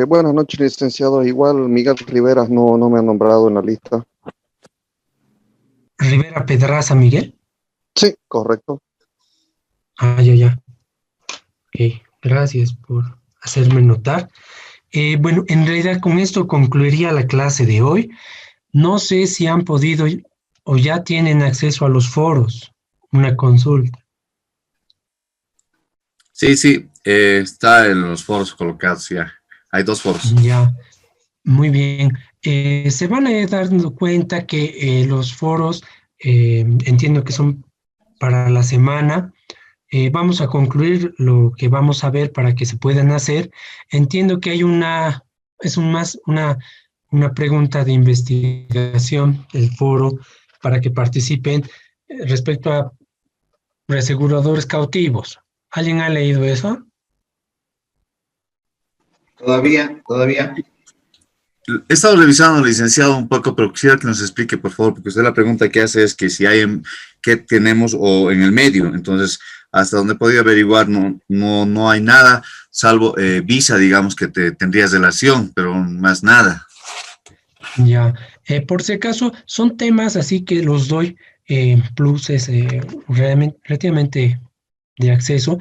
Buenas noches, licenciado. Igual Miguel Rivera no me ha nombrado en la lista. Rivera Pedraza Miguel. Sí, correcto. Ya. Ok, gracias por hacerme notar. Bueno, en realidad con esto concluiría la clase de hoy. No sé si han podido o ya tienen acceso a los foros, una consulta. Sí, está en los foros colocados ya. Hay 2 foros. Ya, muy bien. Se van a ir dando cuenta que los foros, entiendo que son para la semana. Vamos a concluir lo que vamos a ver para que se puedan hacer. Entiendo que hay una pregunta de investigación del foro para que participen respecto a reaseguradores cautivos. ¿Alguien ha leído eso? Todavía. He estado revisando, licenciado, un poco, pero quisiera que nos explique, por favor, porque usted la pregunta que hace es que si hay, qué tenemos o en el medio. Entonces, hasta donde he podido averiguar, no hay nada, salvo Visa, digamos, que te tendrías relación, pero más nada. Ya, por si acaso, son temas así que los doy pluses relativamente de acceso.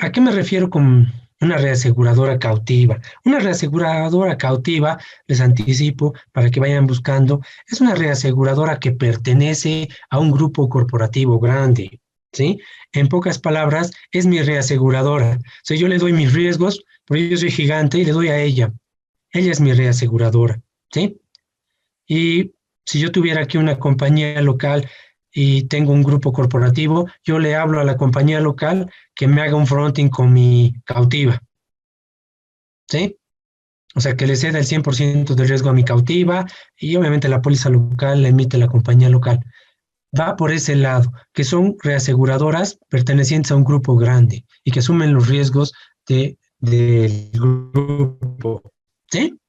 ¿A qué me refiero con una reaseguradora cautiva? Una reaseguradora cautiva, les anticipo para que vayan buscando, es una reaseguradora que pertenece a un grupo corporativo grande, ¿sí? En pocas palabras, es mi reaseguradora. O sea, yo le doy mis riesgos, pero yo soy gigante y le doy a ella. Ella es mi reaseguradora, ¿sí? Y si yo tuviera aquí una compañía local y tengo un grupo corporativo, yo le hablo a la compañía local que me haga un fronting con mi cautiva, ¿sí? O sea, que le ceda el 100% del riesgo a mi cautiva y obviamente la póliza local la emite la compañía local. Va por ese lado, que son reaseguradoras pertenecientes a un grupo grande y que asumen los riesgos del grupo, ¿sí?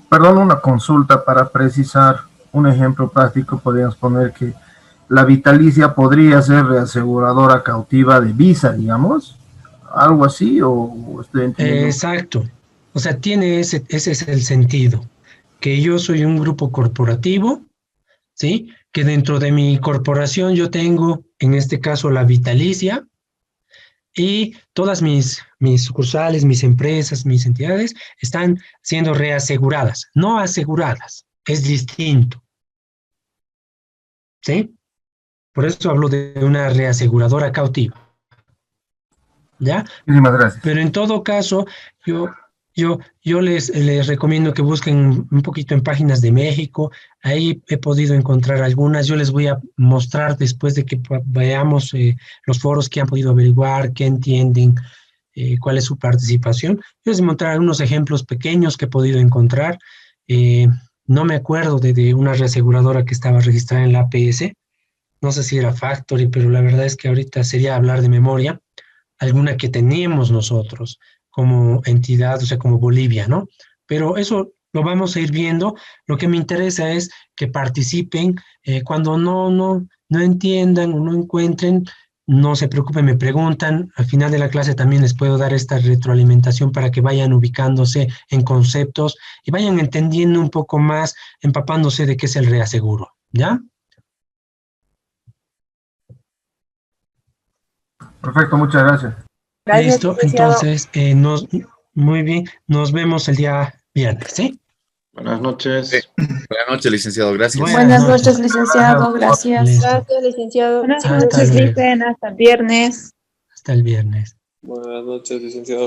Perdón, una consulta para precisar un ejemplo práctico. Podríamos poner que la vitalicia podría ser reaseguradora cautiva de Visa, digamos, algo así, o estoy entendiendo. Exacto. O sea, tiene ese es el sentido, que yo soy un grupo corporativo, ¿sí? Que dentro de mi corporación yo tengo, en este caso, la vitalicia, y todas mis sucursales, mis empresas, mis entidades están siendo reaseguradas, no aseguradas, es distinto. ¿Sí? Por eso hablo de una reaseguradora cautiva. ¿Ya? Muchísimas gracias. Pero en todo caso, yo les recomiendo que busquen un poquito en páginas de México. Ahí he podido encontrar algunas. Yo les voy a mostrar después de que veamos los foros que han podido averiguar, qué entienden, cuál es su participación. Yo les voy a mostrar algunos ejemplos pequeños que he podido encontrar. no me acuerdo de una reaseguradora que estaba registrada en la APS, no sé si era Factory, pero la verdad es que ahorita sería hablar de memoria, alguna que tenemos nosotros como entidad, o sea, como Bolivia, ¿no? Pero eso lo vamos a ir viendo. Lo que me interesa es que participen. Cuando no entiendan o no encuentren, no se preocupen, me preguntan. Al final de la clase también les puedo dar esta retroalimentación para que vayan ubicándose en conceptos y vayan entendiendo un poco más, empapándose de qué es el reaseguro, ¿ya? Perfecto, muchas gracias. Listo, entonces, muy bien, nos vemos el día viernes, ¿sí? Buenas noches. Sí. Buenas noches, licenciado, gracias. Buenas noches, licenciado, gracias. Listo. Gracias, licenciado. Buenas Hasta noches, luego. Licen. Hasta el viernes. Hasta el viernes. Buenas noches, licenciado.